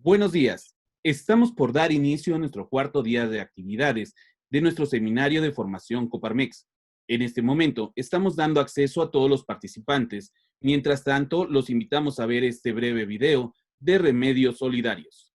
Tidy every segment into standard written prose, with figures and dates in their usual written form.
Buenos días. Estamos por dar inicio a nuestro cuarto día de actividades de nuestro seminario de formación Coparmex. En este momento estamos dando acceso a todos los participantes. Mientras tanto, los invitamos a ver este breve video de Remedios Solidarios.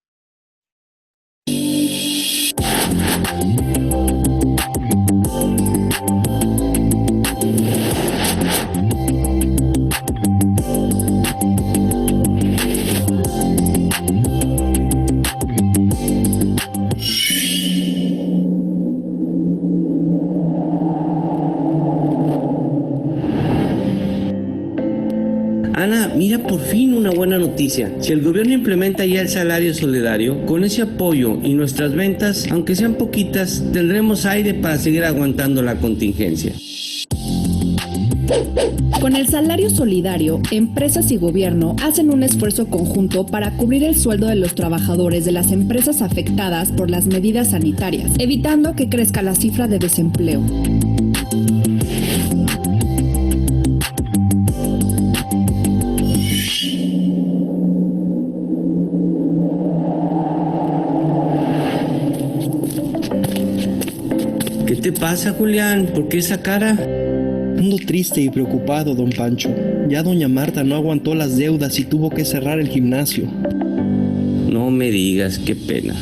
Ana, mira por fin una buena noticia. Si el gobierno implementa ya el salario solidario, con ese apoyo y nuestras ventas, aunque sean poquitas, tendremos aire para seguir aguantando la contingencia. Con el salario solidario, empresas y gobierno hacen un esfuerzo conjunto para cubrir el sueldo de los trabajadores de las empresas afectadas por las medidas sanitarias, evitando que crezca la cifra de desempleo. ¿Qué te pasa, Julián? ¿Por qué esa cara? Ando triste y preocupado, don Pancho. Ya doña Marta no aguantó las deudas y tuvo que cerrar el gimnasio. No me digas, qué pena.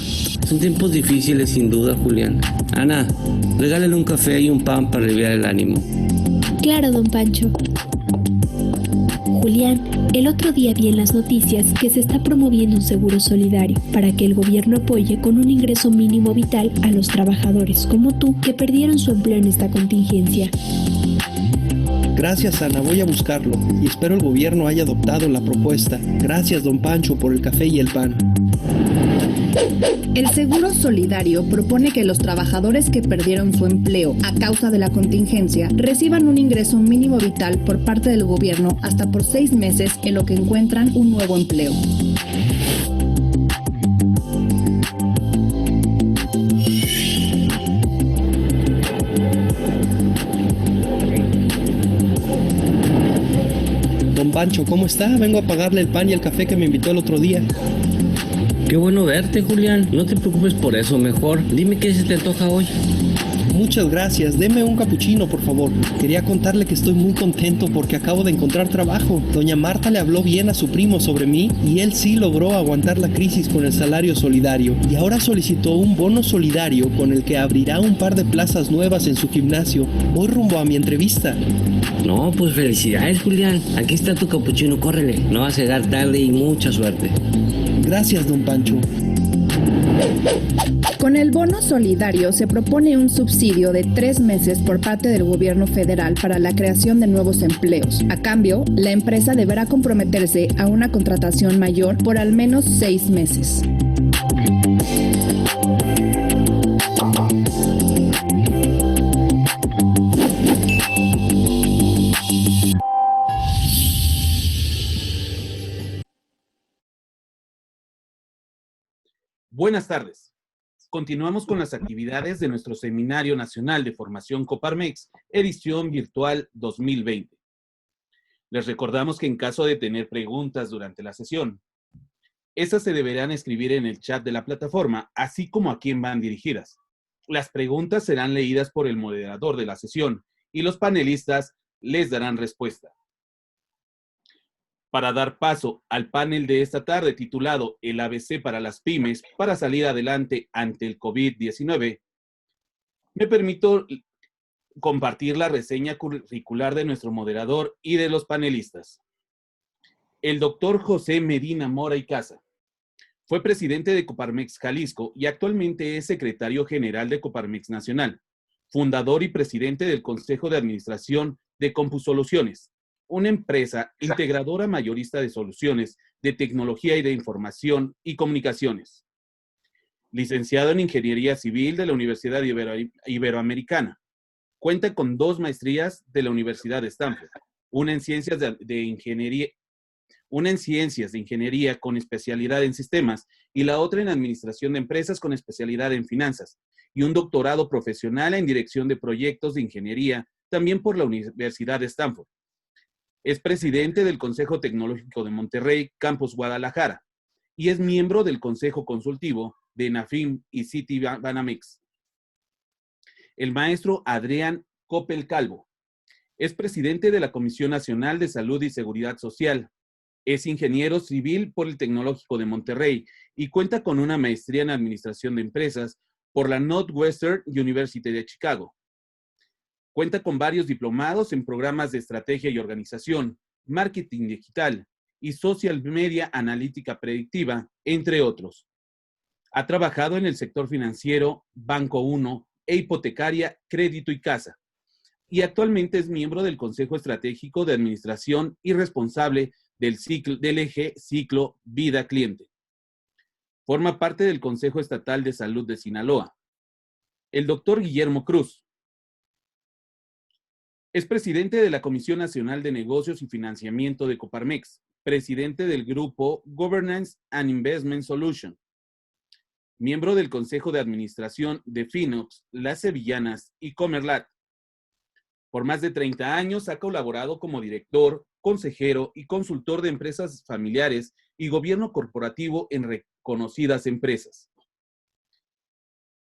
Son tiempos difíciles sin duda, Julián. Ana, regálale un café y un pan para aliviar el ánimo. Claro, don Pancho. Julián, el otro día vi en las noticias que se está promoviendo un seguro solidario para que el gobierno apoye con un ingreso mínimo vital a los trabajadores como tú que perdieron su empleo en esta contingencia. Gracias, Ana, voy a buscarlo y espero el gobierno haya adoptado la propuesta. Gracias, don Pancho, por el café y el pan. El Seguro Solidario propone que los trabajadores que perdieron su empleo a causa de la contingencia reciban un ingreso mínimo vital por parte del gobierno hasta por 6 meses en lo que encuentran un nuevo empleo. Don Pancho, ¿cómo está? Vengo a pagarle el pan y el café que me invitó el otro día. Qué bueno verte, Julián. No te preocupes por eso, mejor dime qué se te antoja hoy. Muchas gracias. Deme un capuchino, por favor. Quería contarle que estoy muy contento porque acabo de encontrar trabajo. Doña Marta le habló bien a su primo sobre mí y él sí logró aguantar la crisis con el salario solidario. Y ahora solicitó un bono solidario con el que abrirá un par de plazas nuevas en su gimnasio. Voy rumbo a mi entrevista. No, pues felicidades, Julián. Aquí está tu capuchino, córrele. No vas a llegar tarde y mucha suerte. Gracias, don Pancho. Con el bono solidario se propone un subsidio de 3 meses por parte del gobierno federal para la creación de nuevos empleos. A cambio, la empresa deberá comprometerse a una contratación mayor por al menos 6 meses. Buenas tardes. Continuamos con las actividades de nuestro Seminario Nacional de Formación Coparmex, edición virtual 2020. Les recordamos que en caso de tener preguntas durante la sesión, estas se deberán escribir en el chat de la plataforma, así como a quién van dirigidas. Las preguntas serán leídas por el moderador de la sesión y los panelistas les darán respuesta. Para dar paso al panel de esta tarde titulado El ABC para las pymes para salir adelante ante el COVID-19, me permito compartir la reseña curricular de nuestro moderador y de los panelistas. El doctor José Medina Mora y Casa fue presidente de Coparmex Jalisco y actualmente es secretario general de Coparmex Nacional, fundador y presidente del Consejo de Administración de CompuSoluciones, una empresa integradora mayorista de soluciones de tecnología y de información y comunicaciones. Licenciado en Ingeniería Civil de la Universidad Iberoamericana. Cuenta con 2 maestrías de la Universidad de Stanford, una en Ciencias de Ingeniería con especialidad en sistemas y la otra en Administración de Empresas con especialidad en finanzas, y un doctorado profesional en Dirección de Proyectos de Ingeniería, también por la Universidad de Stanford. Es presidente del Consejo Tecnológico de Monterrey, Campus Guadalajara, y es miembro del Consejo Consultivo de Nafim y Citibanamex. El maestro Adrián Coppel Calvo es presidente de la Comisión Nacional de Salud y Seguridad Social. Es ingeniero civil por el Tecnológico de Monterrey y cuenta con una maestría en Administración de Empresas por la Northwestern University de Chicago. Cuenta con varios diplomados en programas de estrategia y organización, marketing digital y social media analítica predictiva, entre otros. Ha trabajado en el sector financiero, Banco 1 e hipotecaria, crédito y casa. Y actualmente es miembro del Consejo Estratégico de Administración y responsable del eje Ciclo Vida Cliente. Forma parte del Consejo Estatal de Salud de Sinaloa. El doctor Guillermo Cruz es presidente de la Comisión Nacional de Negocios y Financiamiento de Coparmex, presidente del grupo Governance and Investment Solution, miembro del Consejo de Administración de Finox, Las Sevillanas y Comerlat. Por más de 30 años ha colaborado como director, consejero y consultor de empresas familiares y gobierno corporativo en reconocidas empresas.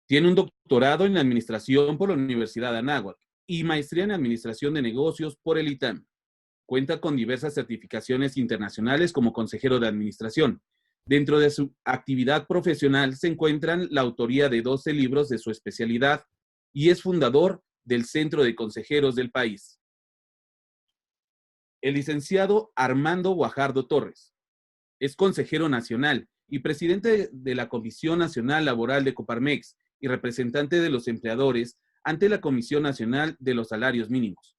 Tiene un doctorado en Administración por la Universidad de Anáhuac y maestría en Administración de Negocios por el ITAM. Cuenta con diversas certificaciones internacionales como consejero de administración. Dentro de su actividad profesional se encuentran la autoría de 12 libros de su especialidad y es fundador del Centro de Consejeros del país. El licenciado Armando Guajardo Torres es consejero nacional y presidente de la Comisión Nacional Laboral de Coparmex y representante de los empleadores ante la Comisión Nacional de los Salarios Mínimos.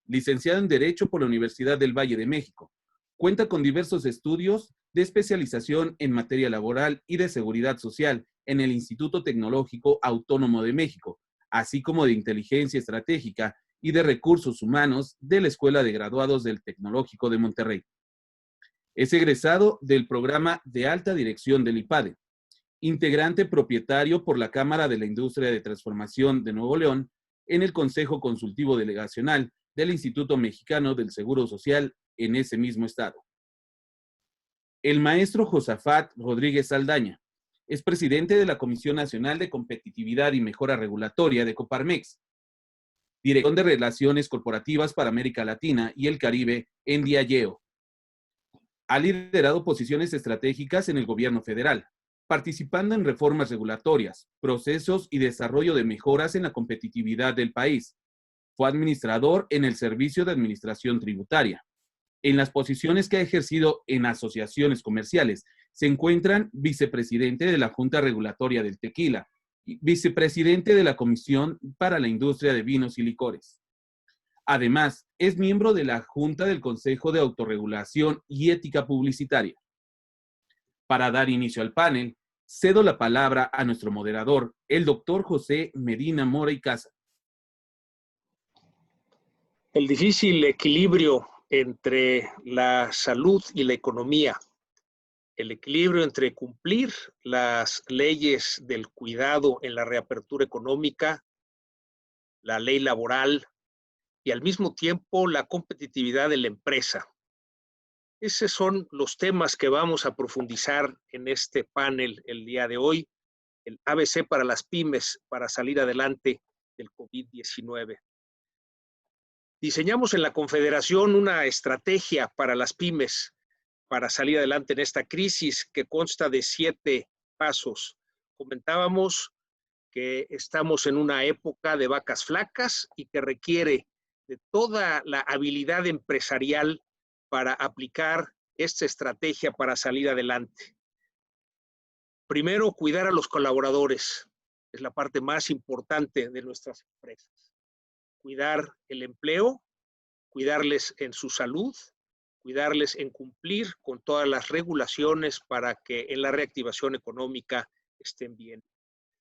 Licenciado en Derecho por la Universidad del Valle de México. Cuenta con diversos estudios de especialización en materia laboral y de seguridad social en el Instituto Tecnológico Autónomo de México, así como de Inteligencia Estratégica y de Recursos Humanos de la Escuela de Graduados del Tecnológico de Monterrey. Es egresado del programa de alta dirección del IPADE, integrante propietario por la Cámara de la Industria de Transformación de Nuevo León en el Consejo Consultivo Delegacional del Instituto Mexicano del Seguro Social en ese mismo estado. El maestro Josafat Rodríguez Saldaña es presidente de la Comisión Nacional de Competitividad y Mejora Regulatoria de Coparmex, director de Relaciones Corporativas para América Latina y el Caribe en Diageo. Ha liderado posiciones estratégicas en el gobierno federal, participando en reformas regulatorias, procesos y desarrollo de mejoras en la competitividad del país. Fue administrador en el Servicio de Administración Tributaria. En las posiciones que ha ejercido en asociaciones comerciales, se encuentran vicepresidente de la Junta Regulatoria del Tequila y vicepresidente de la Comisión para la Industria de Vinos y Licores. Además, es miembro de la Junta del Consejo de Autorregulación y Ética Publicitaria. Para dar inicio al panel, cedo la palabra a nuestro moderador, el doctor José Medina Mora y Casa. El difícil equilibrio entre la salud y la economía, el equilibrio entre cumplir las leyes del cuidado en la reapertura económica, la ley laboral y al mismo tiempo la competitividad de la empresa. Esos son los temas que vamos a profundizar en este panel el día de hoy, el ABC para las pymes para salir adelante del COVID-19. Diseñamos en la Confederación una estrategia para las pymes para salir adelante en esta crisis que consta de 7 pasos. Comentábamos que estamos en una época de vacas flacas y que requiere de toda la habilidad empresarial para aplicar esta estrategia para salir adelante. Primero, cuidar a los colaboradores. Es la parte más importante de nuestras empresas. Cuidar el empleo, cuidarles en su salud, cuidarles en cumplir con todas las regulaciones para que en la reactivación económica estén bien.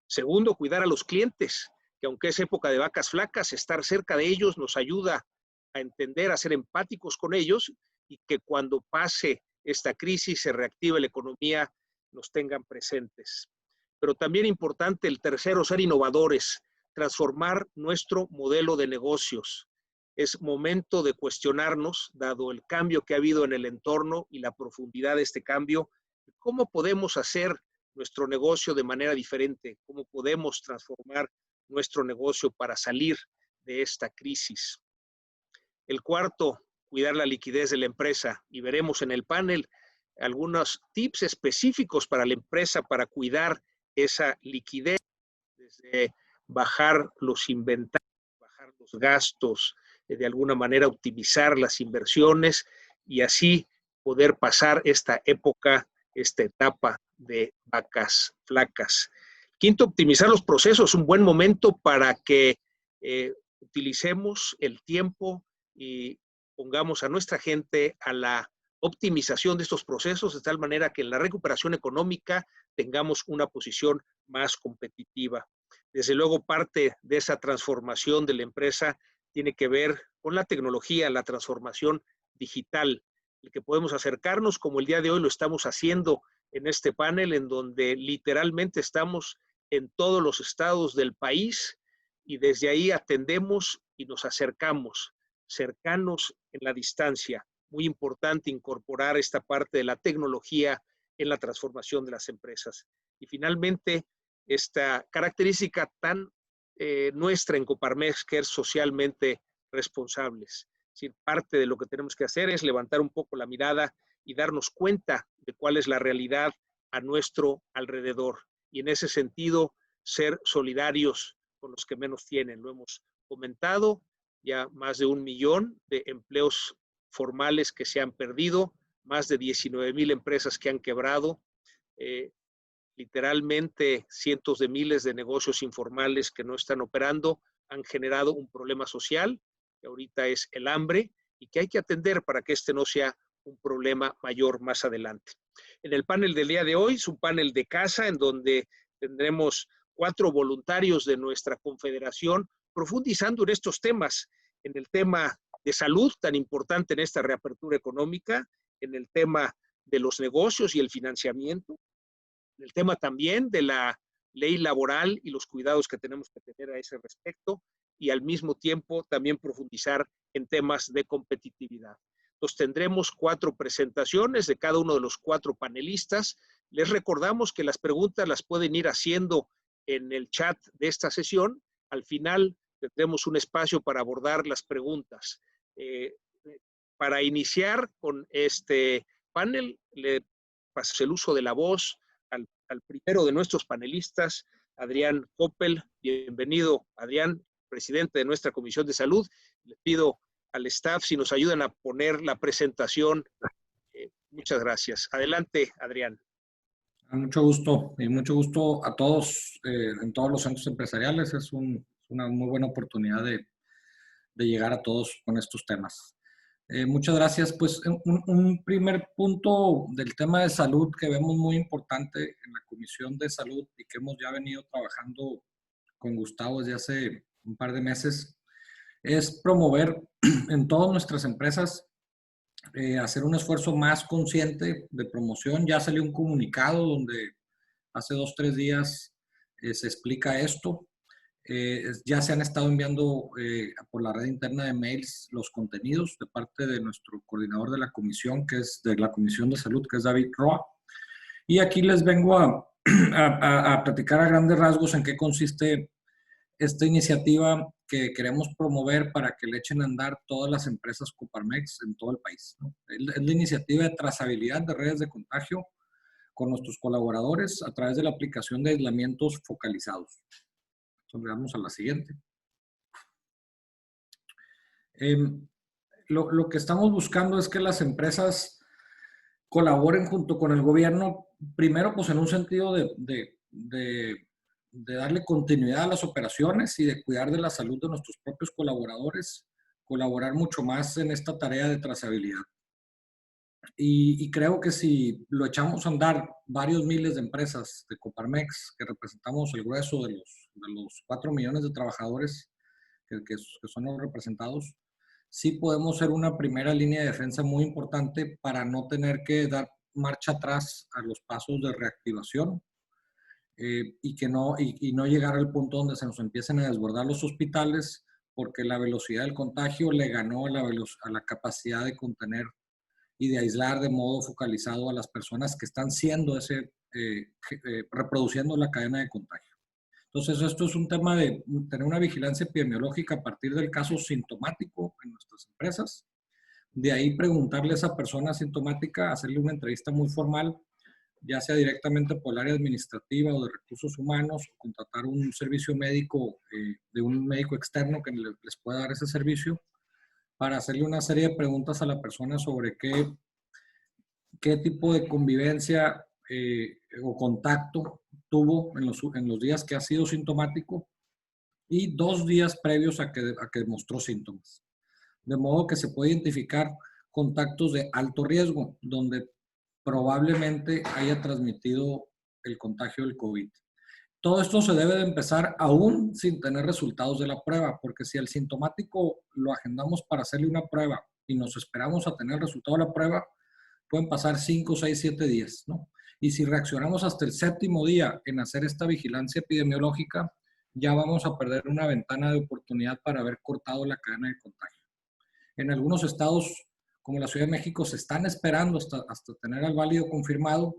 Segundo, cuidar a los clientes, que aunque es época de vacas flacas, estar cerca de ellos nos ayuda a entender, a ser empáticos con ellos y que cuando pase esta crisis, se reactive la economía, nos tengan presentes. Pero también importante el tercero, ser innovadores, transformar nuestro modelo de negocios. Es momento de cuestionarnos, dado el cambio que ha habido en el entorno y la profundidad de este cambio, cómo podemos hacer nuestro negocio de manera diferente, cómo podemos transformar nuestro negocio para salir de esta crisis. El cuarto, cuidar la liquidez de la empresa, y veremos en el panel algunos tips específicos para la empresa para cuidar esa liquidez, desde bajar los inventarios, bajar los gastos, de alguna manera optimizar las inversiones y así poder pasar esta época, esta etapa de vacas flacas. Quinto, optimizar los procesos, un buen momento para que utilicemos el tiempo y pongamos a nuestra gente a la optimización de estos procesos de tal manera que en la recuperación económica tengamos una posición más competitiva. Desde luego, parte de esa transformación de la empresa tiene que ver con la tecnología, la transformación digital, el que podemos acercarnos como el día de hoy lo estamos haciendo en este panel, en donde literalmente estamos en todos los estados del país y desde ahí atendemos y nos acercamos, cercanos en la distancia. Muy importante incorporar esta parte de la tecnología en la transformación de las empresas. Y finalmente, esta característica tan nuestra en Coparmex, que es socialmente responsables. Es decir, parte de lo que tenemos que hacer es levantar un poco la mirada y darnos cuenta de cuál es la realidad a nuestro alrededor. Y en ese sentido, ser solidarios con los que menos tienen. Lo hemos comentado, ya más de 1 millón de empleos formales que se han perdido, más de 19,000 empresas que han quebrado, literalmente cientos de miles de negocios informales que no están operando, han generado un problema social, que ahorita es el hambre, y que hay que atender para que este no sea un problema mayor más adelante. En el panel del día de hoy es un panel de casa en donde tendremos 4 voluntarios de nuestra confederación profundizando en estos temas, en el tema de salud tan importante en esta reapertura económica, en el tema de los negocios y el financiamiento, en el tema también de la ley laboral y los cuidados que tenemos que tener a ese respecto, y al mismo tiempo también profundizar en temas de competitividad. Entonces tendremos 4 presentaciones de cada uno de los 4 panelistas. Les recordamos que las preguntas las pueden ir haciendo en el chat de esta sesión. Al final tendremos un espacio para abordar las preguntas. Para iniciar con este panel, le paso el uso de la voz al primero de nuestros panelistas, Adrián Coppel. Bienvenido, Adrián, presidente de nuestra Comisión de Salud. Le pido al staff si nos ayudan a poner la presentación. Muchas gracias. Adelante, Adrián. Mucho gusto y mucho gusto a todos en todos los centros empresariales. Es una muy buena oportunidad de llegar a todos con estos temas. Muchas gracias. Pues un primer punto del tema de salud que vemos muy importante en la Comisión de Salud y que hemos ya venido trabajando con Gustavo desde hace un par de meses es promover en todas nuestras empresas, hacer un esfuerzo más consciente de promoción. Ya salió un comunicado donde hace 2 o 3 días se explica esto. Ya se han estado enviando por la red interna de mails los contenidos de parte de nuestro coordinador de la comisión, que es de la Comisión de Salud, que es David Roa. Y aquí les vengo a platicar a grandes rasgos en qué consiste esta iniciativa que queremos promover para que le echen a andar todas las empresas Coparmex en todo el país, ¿no? Es la iniciativa de trazabilidad de redes de contagio con nuestros colaboradores a través de la aplicación de aislamientos focalizados. Vamos a la siguiente. Lo que estamos buscando es que las empresas colaboren junto con el gobierno, primero pues en un sentido de darle continuidad a las operaciones y de cuidar de la salud de nuestros propios colaboradores, colaborar mucho más en esta tarea de trazabilidad. Y creo que si lo echamos a andar varios miles de empresas de Coparmex, que representamos el grueso de los 4 millones de trabajadores que son los representados, sí podemos ser una primera línea de defensa muy importante para no tener que dar marcha atrás a los pasos de reactivación y no llegar al punto donde se nos empiecen a desbordar los hospitales porque la velocidad del contagio le ganó a la capacidad de contener y de aislar de modo focalizado a las personas que están siendo reproduciendo la cadena de contagio. Entonces, esto es un tema de tener una vigilancia epidemiológica a partir del caso sintomático en nuestras empresas. De ahí preguntarle a esa persona asintomática, hacerle una entrevista muy formal, ya sea directamente por el área administrativa o de recursos humanos, o contratar un servicio médico de un médico externo que les pueda dar ese servicio, para hacerle una serie de preguntas a la persona sobre qué tipo de convivencia o contacto tuvo en los días que ha sido sintomático y 2 días previos a que mostró síntomas. De modo que se puede identificar contactos de alto riesgo, donde probablemente haya transmitido el contagio del COVID. Todo esto se debe de empezar aún sin tener resultados de la prueba, porque si al sintomático lo agendamos para hacerle una prueba y nos esperamos a tener el resultado de la prueba, pueden pasar 5, 6, 7 días, ¿no? Y si reaccionamos hasta el 7º día en hacer esta vigilancia epidemiológica, ya vamos a perder una ventana de oportunidad para haber cortado la cadena de contagio. En algunos estados, como la Ciudad de México, se están esperando hasta tener al válido confirmado,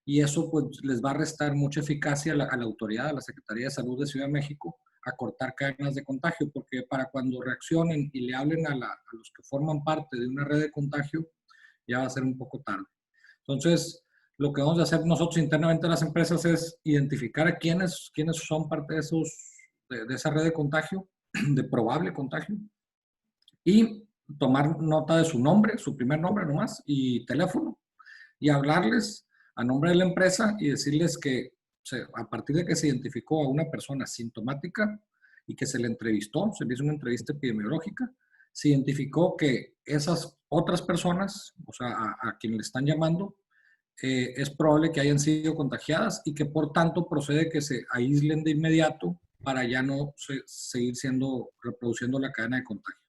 y eso pues les va a restar mucha eficacia a la autoridad, a la Secretaría de Salud de Ciudad de México, a cortar cadenas de contagio, porque para cuando reaccionen y le hablen a los que forman parte de una red de contagio, ya va a ser un poco tarde. Entonces, lo que vamos a hacer nosotros internamente en las empresas es identificar a quiénes son parte de esa red de contagio, de probable contagio, y tomar nota de su nombre, su primer nombre nomás, y teléfono, y hablarles a nombre de la empresa y decirles que a partir de que se identificó a una persona sintomática y que se le entrevistó, se le hizo una entrevista epidemiológica, se identificó que esas otras personas, o sea, a quien le están llamando, es probable que hayan sido contagiadas y que por tanto procede que se aíslen de inmediato para ya no seguir reproduciendo la cadena de contagio,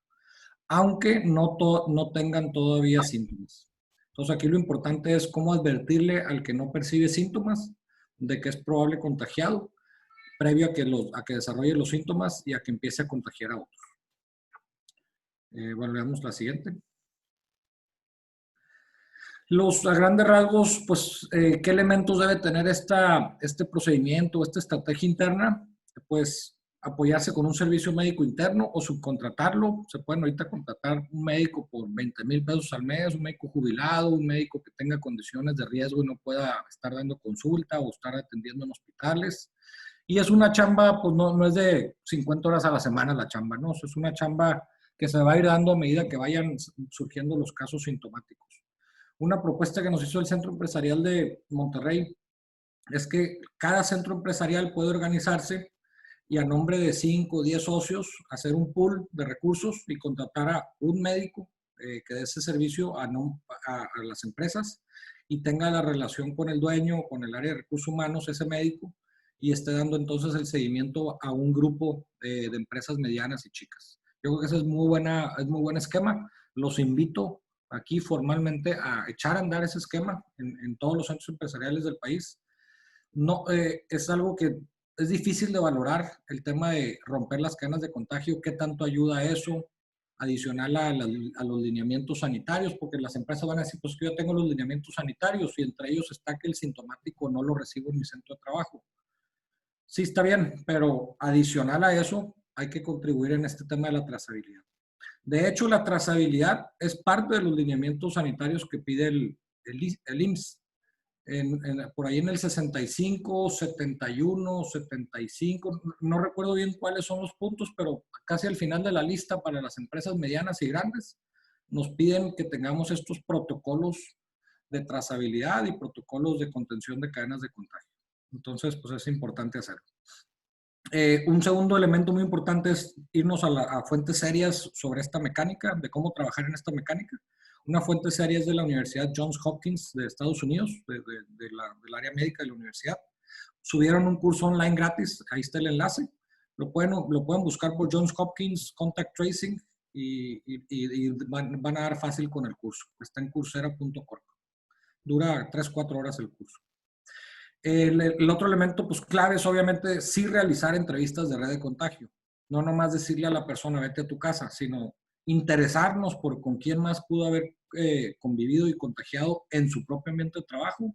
aunque no tengan todavía síntomas. Entonces aquí lo importante es cómo advertirle al que no percibe síntomas de que es probable contagiado, previo a que desarrolle los síntomas y a que empiece a contagiar a otros. Bueno, veamos la siguiente. A grandes rasgos, pues, ¿qué elementos debe tener este procedimiento, esta estrategia interna? Pues apoyarse con un servicio médico interno o subcontratarlo. Se pueden ahorita contratar un médico por 20,000 pesos al mes, un médico jubilado, un médico que tenga condiciones de riesgo y no pueda estar dando consulta o estar atendiendo en hospitales. Y es una chamba, pues no es de 50 horas a la semana la chamba, ¿no? Es una chamba que se va a ir dando a medida que vayan surgiendo los casos sintomáticos. Una propuesta que nos hizo el Centro Empresarial de Monterrey es que cada centro empresarial puede organizarse y a nombre de 5 o 10 socios hacer un pool de recursos y contratar a un médico que dé ese servicio a las empresas y tenga la relación con el dueño, con el área de recursos humanos, ese médico, y esté dando entonces el seguimiento a un grupo de empresas medianas y chicas. Yo creo que ese es muy buen esquema. Los invito aquí formalmente a echar a andar ese esquema en todos los centros empresariales del país. No, es algo que es difícil de valorar, el tema de romper las cadenas de contagio, qué tanto ayuda a eso, adicional a los lineamientos sanitarios, porque las empresas van a decir, pues que yo tengo los lineamientos sanitarios y entre ellos está que el sintomático no lo recibo en mi centro de trabajo. Sí, está bien, pero adicional a eso hay que contribuir en este tema de la trazabilidad. De hecho, la trazabilidad es parte de los lineamientos sanitarios que pide el IMSS. Por ahí en el 65, 71, 75, no recuerdo bien cuáles son los puntos, pero casi al final de la lista para las empresas medianas y grandes, nos piden que tengamos estos protocolos de trazabilidad y protocolos de contención de cadenas de contagio. Entonces, pues es importante hacerlo. Un segundo elemento muy importante es irnos a fuentes serias sobre esta mecánica, de cómo trabajar en esta mecánica. Una fuente seria es de la Universidad Johns Hopkins de Estados Unidos, del área médica de la universidad. Subieron un curso online gratis, ahí está el enlace. Lo pueden buscar por Johns Hopkins Contact Tracing y van a dar fácil con el curso. Está en coursera.org. Dura 3-4 horas el curso. El otro elemento pues clave es obviamente sí realizar entrevistas de red de contagio. No nomás decirle a la persona vete a tu casa, sino interesarnos por con quién más pudo haber convivido y contagiado en su propio ambiente de trabajo.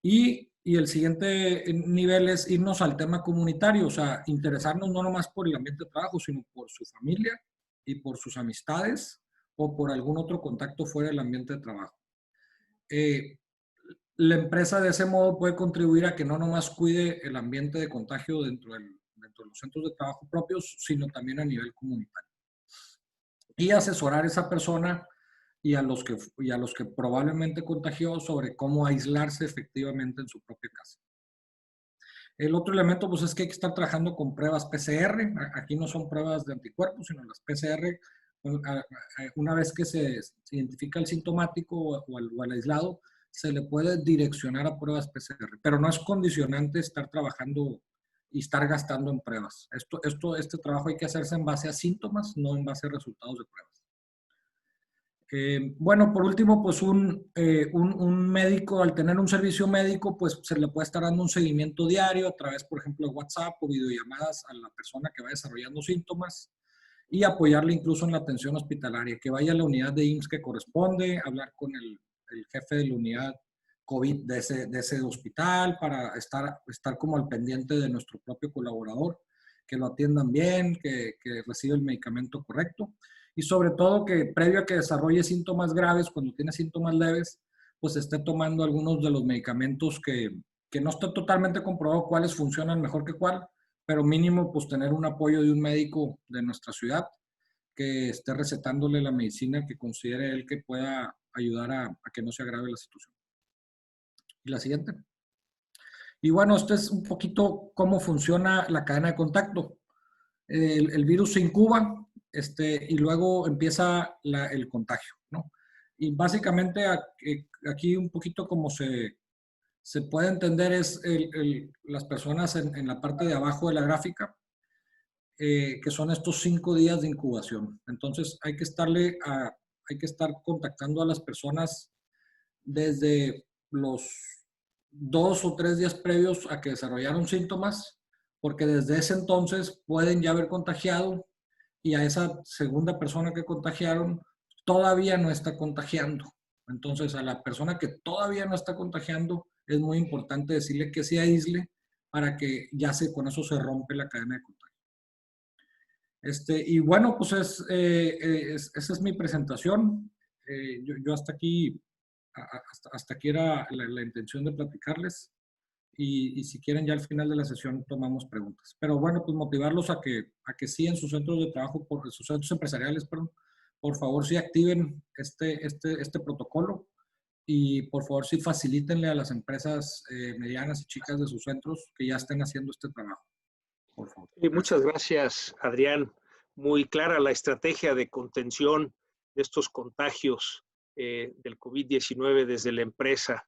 Y el siguiente nivel es irnos al tema comunitario, o sea, interesarnos no nomás por el ambiente de trabajo, sino por su familia y por sus amistades o por algún otro contacto fuera del ambiente de trabajo. La empresa de ese modo puede contribuir a que no nomás cuide el ambiente de contagio dentro de los centros de trabajo propios, sino también a nivel comunitario. Y asesorar a esa persona y a los que probablemente contagió sobre cómo aislarse efectivamente en su propia casa. El otro elemento pues es que hay que estar trabajando con pruebas PCR. Aquí no son pruebas de anticuerpos, sino las PCR. Una vez que se identifica el sintomático o el aislado, se le puede direccionar a pruebas PCR, pero no es condicionante estar trabajando y estar gastando en pruebas. Este trabajo hay que hacerse en base a síntomas, no en base a resultados de pruebas. Bueno, por último, pues un médico, al tener un servicio médico, pues se le puede estar dando un seguimiento diario a través, por ejemplo, de WhatsApp o videollamadas a la persona que va desarrollando síntomas y apoyarle incluso en la atención hospitalaria, que vaya a la unidad de IMSS que corresponde, hablar con el jefe de la unidad COVID de ese hospital para estar como al pendiente de nuestro propio colaborador, que lo atiendan bien, que reciba el medicamento correcto. Y sobre todo que previo a que desarrolle síntomas graves, cuando tiene síntomas leves, pues esté tomando algunos de los medicamentos que no está totalmente comprobado cuáles funcionan mejor que cuál, pero mínimo pues tener un apoyo de un médico de nuestra ciudad que esté recetándole la medicina que considere él que pueda ayudar a que no se agrave la situación. Y la siguiente. Y bueno, esto es un poquito cómo funciona la cadena de contacto. El virus se incuba, y luego empieza el contagio, ¿no? Y básicamente aquí un poquito como se puede entender es las personas en la parte de abajo de la gráfica, que son estos 5 días de incubación. Entonces hay que estar contactando a las personas desde los 2 o 3 días previos a que desarrollaron síntomas, porque desde ese entonces pueden ya haber contagiado y a esa segunda persona que contagiaron todavía no está contagiando. Entonces, a la persona que todavía no está contagiando, es muy importante decirle que se aísle para que ya con eso se rompe la cadena de contagio. Y bueno, pues esa es mi presentación. Yo hasta aquí era la intención de platicarles. Y si quieren, ya al final de la sesión tomamos preguntas. Pero bueno, pues motivarlos a que sí en sus centros de trabajo, sus centros empresariales, por favor, sí activen este protocolo y por favor sí facilítenle a las empresas medianas y chicas de sus centros que ya estén haciendo este trabajo. Por favor. Muchas gracias, Adrián. Muy clara la estrategia de contención de estos contagios del COVID-19 desde la empresa.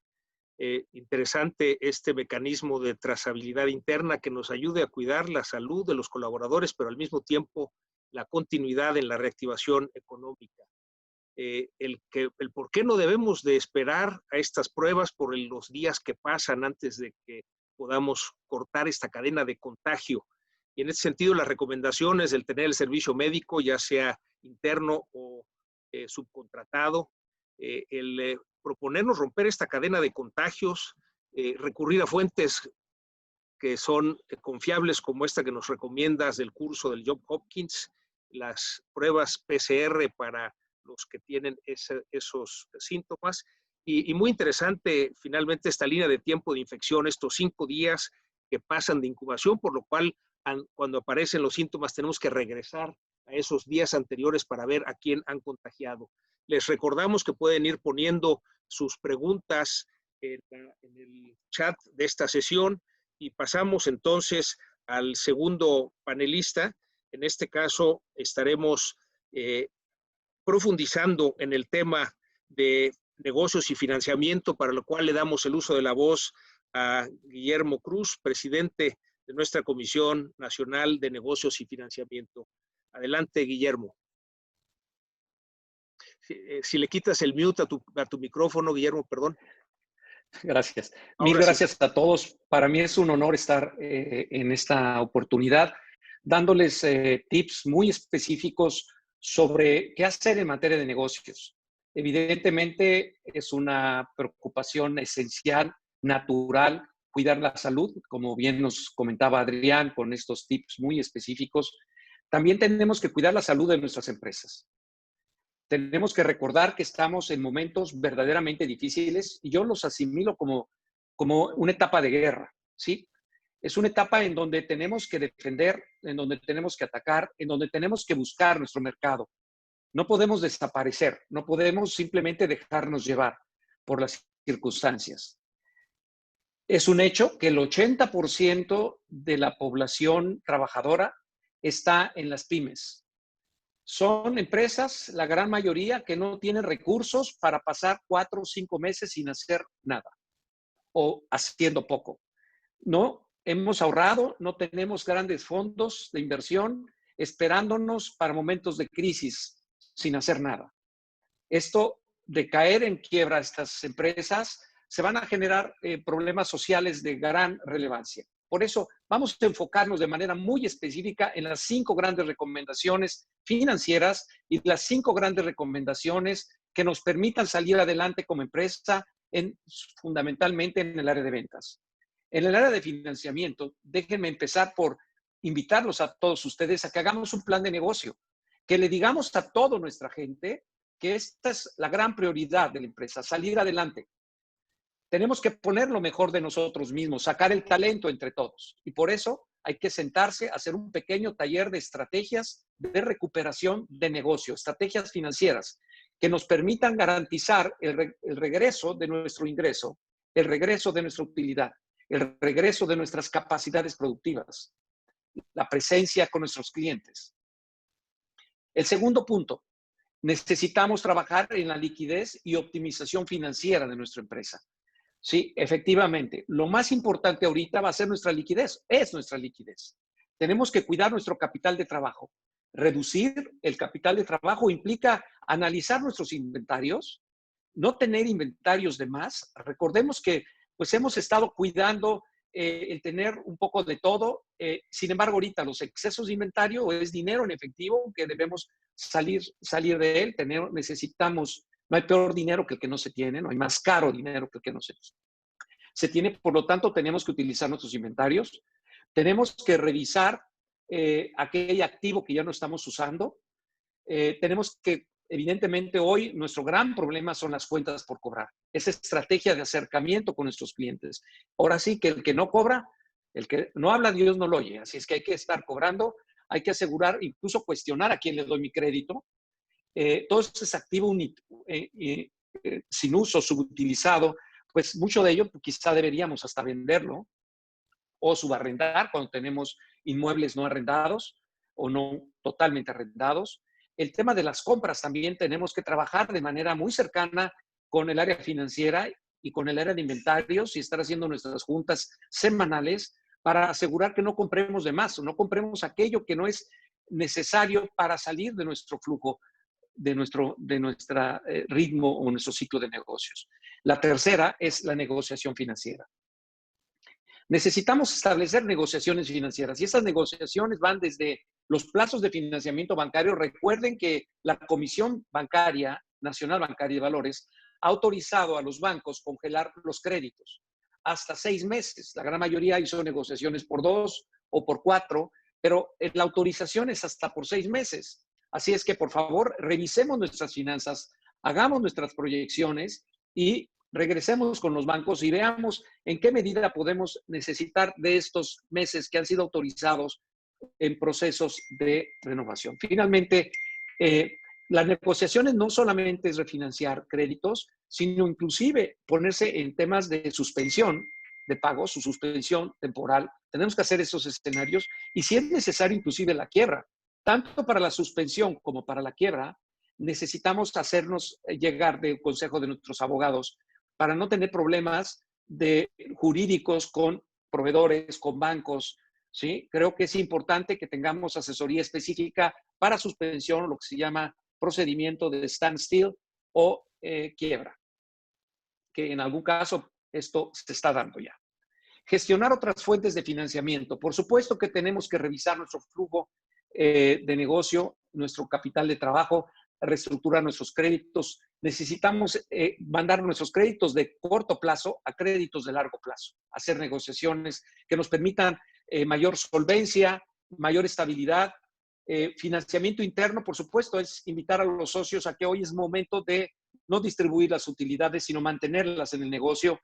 Interesante este mecanismo de trazabilidad interna que nos ayude a cuidar la salud de los colaboradores, pero al mismo tiempo la continuidad en la reactivación económica. El por qué no debemos de esperar a estas pruebas por los días que pasan antes de que podamos cortar esta cadena de contagio. Y en ese sentido, las recomendaciones del tener el servicio médico, ya sea interno o subcontratado, proponernos romper esta cadena de contagios, recurrir a fuentes que son confiables como esta que nos recomiendas del curso del Johns Hopkins, las pruebas PCR para los que tienen esos síntomas. Y muy interesante finalmente esta línea de tiempo de infección, estos 5 días que pasan de incubación, por lo cual cuando aparecen los síntomas tenemos que regresar a esos días anteriores para ver a quién han contagiado. Les recordamos que pueden ir poniendo sus preguntas en el chat de esta sesión y pasamos entonces al segundo panelista. En este caso estaremos profundizando en el tema de negocios y financiamiento, para lo cual le damos el uso de la voz a Guillermo Cruz, presidente de nuestra Comisión Nacional de Negocios y Financiamiento. Adelante, Guillermo. Si le quitas el mute a tu micrófono, Guillermo, perdón. Gracias. Mil gracias a todos. Para mí es un honor estar en esta oportunidad, dándoles tips muy específicos sobre qué hacer en materia de negocios. Evidentemente es una preocupación esencial, natural, cuidar la salud, como bien nos comentaba Adrián con estos tips muy específicos. También tenemos que cuidar la salud de nuestras empresas. Tenemos que recordar que estamos en momentos verdaderamente difíciles y yo los asimilo como una etapa de guerra, ¿sí? Es una etapa en donde tenemos que defender, en donde tenemos que atacar, en donde tenemos que buscar nuestro mercado. No podemos desaparecer, no podemos simplemente dejarnos llevar por las circunstancias. Es un hecho que el 80% de la población trabajadora está en las pymes. Son empresas, la gran mayoría, que no tienen recursos para pasar 4 o 5 meses sin hacer nada o haciendo poco. No hemos ahorrado, no tenemos grandes fondos de inversión esperándonos para momentos de crisis sin hacer nada. Esto de caer en quiebra estas empresas, se van a generar problemas sociales de gran relevancia. Por eso vamos a enfocarnos de manera muy específica en las 5 grandes recomendaciones financieras y las 5 grandes recomendaciones que nos permitan salir adelante como empresa, fundamentalmente en el área de ventas. En el área de financiamiento, déjenme empezar por invitarlos a todos ustedes a que hagamos un plan de negocio, que le digamos a toda nuestra gente que esta es la gran prioridad de la empresa, salir adelante. Tenemos que poner lo mejor de nosotros mismos, sacar el talento entre todos. Y por eso hay que sentarse a hacer un pequeño taller de estrategias de recuperación de negocio, estrategias financieras, que nos permitan garantizar el regreso de nuestro ingreso, el regreso de nuestra utilidad, el regreso de nuestras capacidades productivas, la presencia con nuestros clientes. El segundo punto, necesitamos trabajar en la liquidez y optimización financiera de nuestra empresa. Sí, efectivamente, lo más importante ahorita va a ser nuestra liquidez, es nuestra liquidez. Tenemos que cuidar nuestro capital de trabajo. Reducir el capital de trabajo implica analizar nuestros inventarios, no tener inventarios de más. Recordemos que pues hemos estado cuidando el tener un poco de todo. Sin embargo, ahorita los excesos de inventario es dinero en efectivo que debemos salir de él. Necesitamos, no hay peor dinero que el que no se tiene, no hay más caro dinero que el que no se tiene. Por lo tanto, tenemos que utilizar nuestros inventarios. Tenemos que revisar aquel activo que ya no estamos usando. Tenemos que, evidentemente, hoy nuestro gran problema son las cuentas por cobrar. Esa estrategia de acercamiento con nuestros clientes. Ahora sí que el que no cobra, el que no habla, Dios no lo oye. Así es que hay que estar cobrando, hay que asegurar, incluso cuestionar a quién le doy mi crédito. Todo ese activo sin uso, subutilizado, pues mucho de ello quizá deberíamos hasta venderlo o subarrendar cuando tenemos inmuebles no arrendados o no totalmente arrendados. El tema de las compras también tenemos que trabajar de manera muy cercana con el área financiera y con el área de inventarios y estar haciendo nuestras juntas semanales para asegurar que no compremos de más o no compremos aquello que no es necesario para salir de nuestro flujo, de nuestro ritmo o nuestro ciclo de negocios. La tercera es la negociación financiera. Necesitamos establecer negociaciones financieras y esas negociaciones van desde los plazos de financiamiento bancario. Recuerden que la Comisión Bancaria, Nacional Bancaria de Valores, ha autorizado a los bancos congelar los créditos hasta 6 meses. La gran mayoría hizo negociaciones por 2 o por 4, pero la autorización es hasta por 6 meses. Así es que, por favor, revisemos nuestras finanzas, hagamos nuestras proyecciones y regresemos con los bancos y veamos en qué medida podemos necesitar de estos meses que han sido autorizados en procesos de renovación. Finalmente, las negociaciones no solamente es refinanciar créditos, sino inclusive ponerse en temas de suspensión de pagos, su suspensión temporal. Tenemos que hacer esos escenarios y si es necesario inclusive la quiebra. Tanto para la suspensión como para la quiebra, necesitamos hacernos llegar del consejo de nuestros abogados para no tener problemas jurídicos con proveedores, con bancos, ¿sí? Creo que es importante que tengamos asesoría específica para suspensión, lo que se llama procedimiento de standstill o quiebra, que en algún caso esto se está dando ya. Gestionar otras fuentes de financiamiento. Por supuesto que tenemos que revisar nuestro flujo de negocio, nuestro capital de trabajo, reestructurar nuestros créditos, necesitamos mandar nuestros créditos de corto plazo a créditos de largo plazo, hacer negociaciones que nos permitan mayor solvencia, mayor estabilidad, financiamiento interno, por supuesto, es invitar a los socios a que hoy es momento de no distribuir las utilidades, sino mantenerlas en el negocio.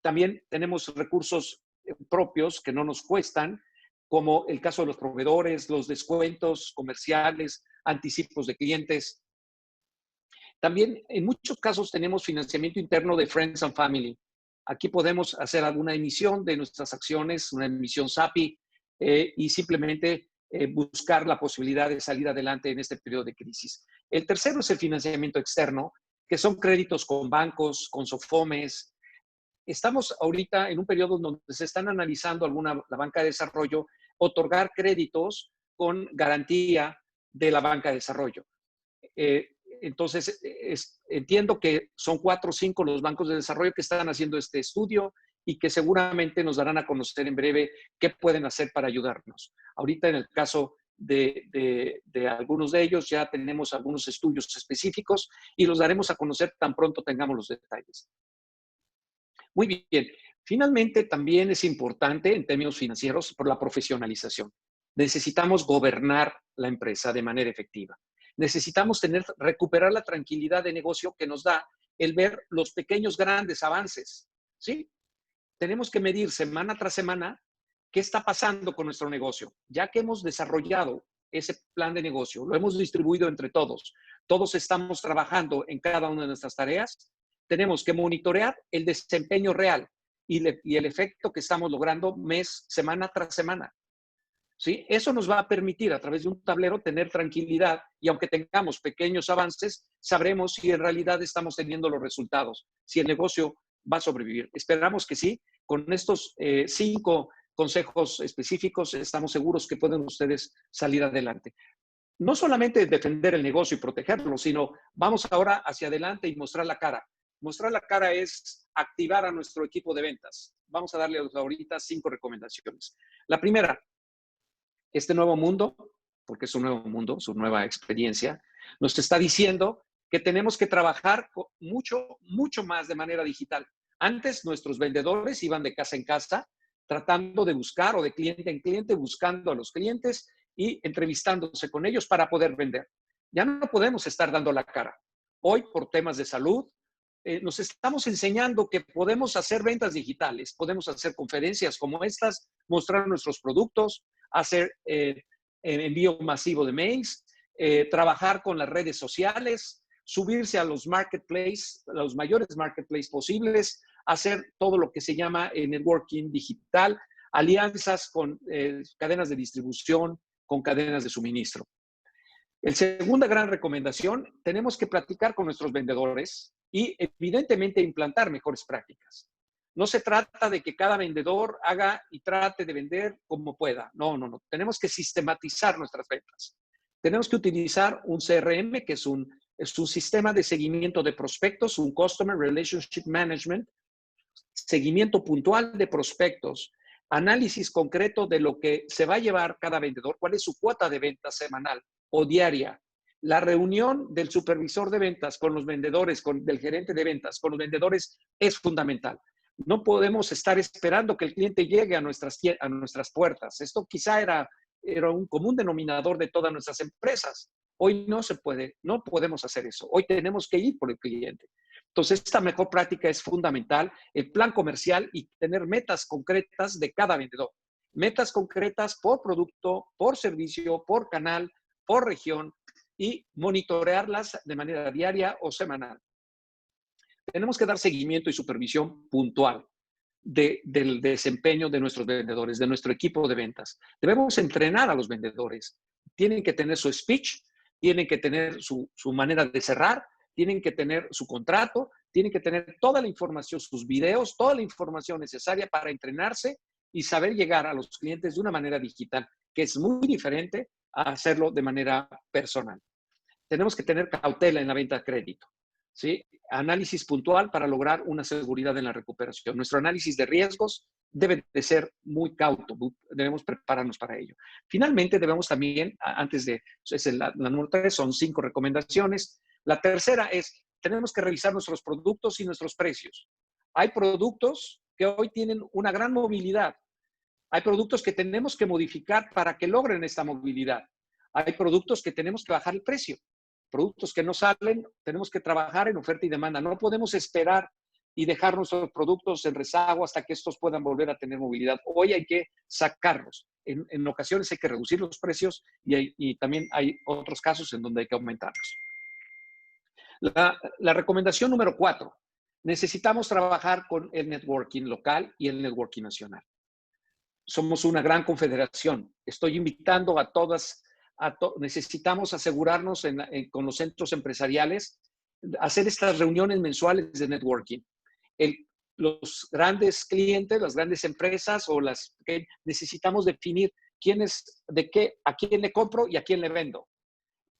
También tenemos recursos propios que no nos cuestan, como el caso de los proveedores, los descuentos comerciales, anticipos de clientes. También en muchos casos tenemos financiamiento interno de Friends and Family. Aquí podemos hacer alguna emisión de nuestras acciones, una emisión SAPI, y simplemente buscar la posibilidad de salir adelante en este periodo de crisis. El tercero es el financiamiento externo, que son créditos con bancos, con SOFOMES. Estamos ahorita en un periodo donde se están analizando la banca de desarrollo, otorgar créditos con garantía de la banca de desarrollo. Entonces, entiendo que son 4 o 5 los bancos de desarrollo que están haciendo este estudio y que seguramente nos darán a conocer en breve qué pueden hacer para ayudarnos. Ahorita en el caso de algunos de ellos ya tenemos algunos estudios específicos y los daremos a conocer tan pronto tengamos los detalles. Muy bien. Finalmente, también es importante en términos financieros por la profesionalización. Necesitamos gobernar la empresa de manera efectiva. Necesitamos recuperar la tranquilidad de negocio que nos da el ver los pequeños grandes avances, ¿sí? Tenemos que medir semana tras semana qué está pasando con nuestro negocio. Ya que hemos desarrollado ese plan de negocio, lo hemos distribuido entre todos, todos estamos trabajando en cada una de nuestras tareas, tenemos que monitorear el desempeño real y el efecto que estamos logrando semana tras semana. ¿Sí? Eso nos va a permitir a través de un tablero tener tranquilidad y aunque tengamos pequeños avances, sabremos si en realidad estamos teniendo los resultados, si el negocio va a sobrevivir. Esperamos que sí. Con estos 5 consejos específicos estamos seguros que pueden ustedes salir adelante. No solamente defender el negocio y protegerlo, sino vamos ahora hacia adelante y mostrar la cara. Mostrar la cara es activar a nuestro equipo de ventas. Vamos a darle ahorita 5 recomendaciones. La primera, este nuevo mundo, porque es un nuevo mundo, su nueva experiencia, nos está diciendo que tenemos que trabajar mucho, mucho más de manera digital. Antes nuestros vendedores iban de casa en casa tratando de buscar o de cliente en cliente, buscando a los clientes y entrevistándose con ellos para poder vender. Ya no podemos estar dando la cara. Hoy, por temas de salud, nos estamos enseñando que podemos hacer ventas digitales, podemos hacer conferencias como estas, mostrar nuestros productos, hacer envío masivo de mails, trabajar con las redes sociales, subirse a los marketplaces, los mayores marketplaces posibles, hacer todo lo que se llama networking digital, alianzas con cadenas de distribución, con cadenas de suministro. La segunda gran recomendación, tenemos que platicar con nuestros vendedores y evidentemente implantar mejores prácticas. No se trata de que cada vendedor haga y trate de vender como pueda. No. Tenemos que sistematizar nuestras ventas. Tenemos que utilizar un CRM, que es un sistema de seguimiento de prospectos, un Customer Relationship Management, seguimiento puntual de prospectos, análisis concreto de lo que se va a llevar cada vendedor, cuál es su cuota de venta semanal o diaria. La reunión del supervisor de ventas con los vendedores, del gerente de ventas con los vendedores es fundamental. No podemos estar esperando que el cliente llegue a nuestras puertas. Esto quizá era un común denominador de todas nuestras empresas. Hoy no se puede, no podemos hacer eso. Hoy tenemos que ir por el cliente. Entonces, esta mejor práctica es fundamental, el plan comercial y tener metas concretas de cada vendedor. Metas concretas por producto, por servicio, por canal, por región y monitorearlas de manera diaria o semanal. Tenemos que dar seguimiento y supervisión puntual del desempeño de nuestros vendedores, de nuestro equipo de ventas. Debemos entrenar a los vendedores. Tienen que tener su speech, tienen que tener su manera de cerrar, tienen que tener su contrato, tienen que tener toda la información, sus videos, toda la información necesaria para entrenarse y saber llegar a los clientes de una manera digital, que es muy diferente a hacerlo de manera personal. Tenemos que tener cautela en la venta de crédito. ¿sí? Análisis puntual para lograr una seguridad en la recuperación. Nuestro análisis de riesgos debe de ser muy cauto, debemos prepararnos para ello. Finalmente, debemos también, antes de, la número 3, son 5 recomendaciones. La tercera es, tenemos que revisar nuestros productos y nuestros precios. Hay productos que hoy tienen una gran movilidad. Hay productos que tenemos que modificar para que logren esta movilidad. Hay productos que tenemos que bajar el precio. Productos que no salen, tenemos que trabajar en oferta y demanda. No podemos esperar y dejar nuestros productos en rezago hasta que estos puedan volver a tener movilidad. Hoy hay que sacarlos. En ocasiones hay que reducir los precios y también hay otros casos en donde hay que aumentarlos. La recomendación número 4. Necesitamos trabajar con el networking local y el networking nacional. Somos una gran confederación. Estoy invitando a todas, necesitamos asegurarnos con los centros empresariales, hacer estas reuniones mensuales de networking. Los grandes clientes, las grandes empresas o necesitamos definir a quién le compro y a quién le vendo.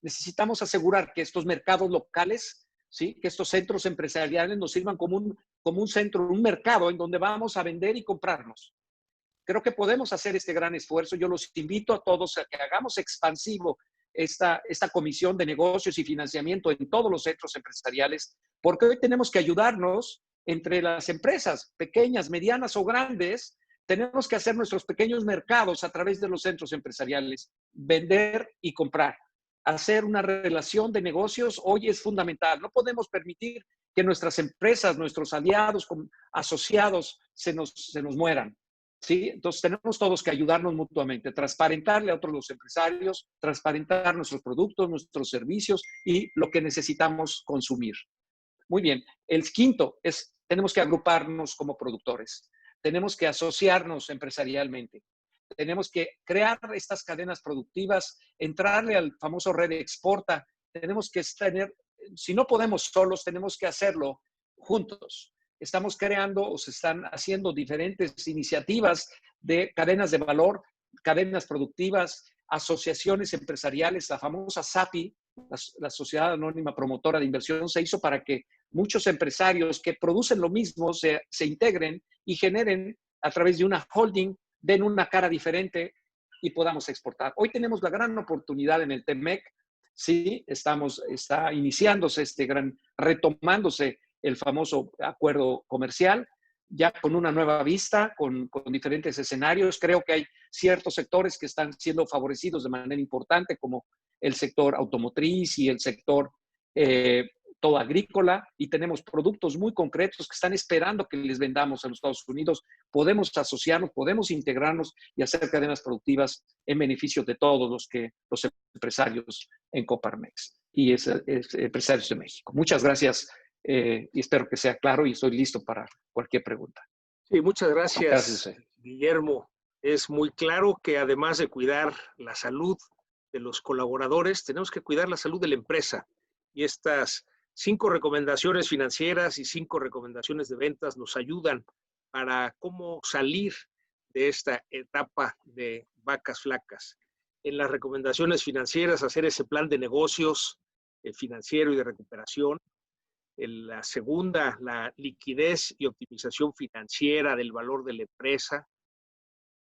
Necesitamos asegurar que estos mercados locales, ¿sí? Que estos centros empresariales nos sirvan como un centro, un mercado en donde vamos a vender y comprarnos. Creo que podemos hacer este gran esfuerzo. Yo los invito a todos a que hagamos expansivo esta comisión de negocios y financiamiento en todos los centros empresariales, porque hoy tenemos que ayudarnos entre las empresas, pequeñas, medianas o grandes. Tenemos que hacer nuestros pequeños mercados a través de los centros empresariales, vender y comprar. Hacer una relación de negocios hoy es fundamental. No podemos permitir que nuestras empresas, nuestros aliados, asociados, se nos mueran. ¿Sí? Entonces tenemos todos que ayudarnos mutuamente, transparentarle a otros los empresarios, transparentar nuestros productos, nuestros servicios y lo que necesitamos consumir. Muy bien. El quinto es, tenemos que agruparnos como productores. Tenemos que asociarnos empresarialmente. Tenemos que crear estas cadenas productivas, entrarle al famoso red exporta. Tenemos que si no podemos solos, tenemos que hacerlo juntos. Estamos creando o se están haciendo diferentes iniciativas de cadenas de valor, cadenas productivas, asociaciones empresariales. La famosa SAPI, la Sociedad Anónima Promotora de Inversión, se hizo para que muchos empresarios que producen lo mismo se integren y generen a través de una holding, den una cara diferente y podamos exportar. Hoy tenemos la gran oportunidad en el TEMEC, sí, está iniciándose retomándose el famoso acuerdo comercial, ya con una nueva vista, con diferentes escenarios. Creo que hay ciertos sectores que están siendo favorecidos de manera importante, como el sector automotriz y el sector todo agrícola, y tenemos productos muy concretos que están esperando que les vendamos a los Estados Unidos. Podemos asociarnos, podemos integrarnos y hacer cadenas productivas en beneficio de todos los empresarios en Coparmex y empresarios de México. Muchas gracias. Y espero que sea claro y estoy listo para cualquier pregunta. Sí, muchas gracias, Guillermo. Es muy claro que además de cuidar la salud de los colaboradores, tenemos que cuidar la salud de la empresa. Y estas 5 recomendaciones financieras y 5 recomendaciones de ventas nos ayudan para cómo salir de esta etapa de vacas flacas. En las recomendaciones financieras, hacer ese plan de negocios financiero y de recuperación. En la segunda, la liquidez y optimización financiera del valor de la empresa.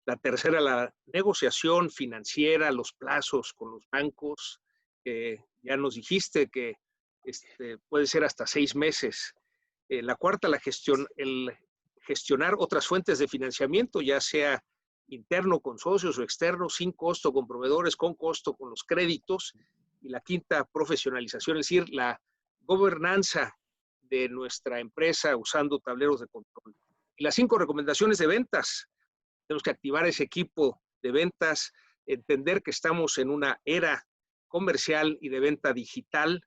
La tercera, la negociación financiera, los plazos con los bancos. Ya nos dijiste que puede ser hasta 6 meses. La cuarta, el gestionar otras fuentes de financiamiento, ya sea interno con socios o externo, sin costo con proveedores, con costo con los créditos. Y la quinta, profesionalización, es decir, la gobernanza de nuestra empresa usando tableros de control. Y las 5 recomendaciones de ventas. Tenemos que activar ese equipo de ventas, entender que estamos en una era comercial y de venta digital,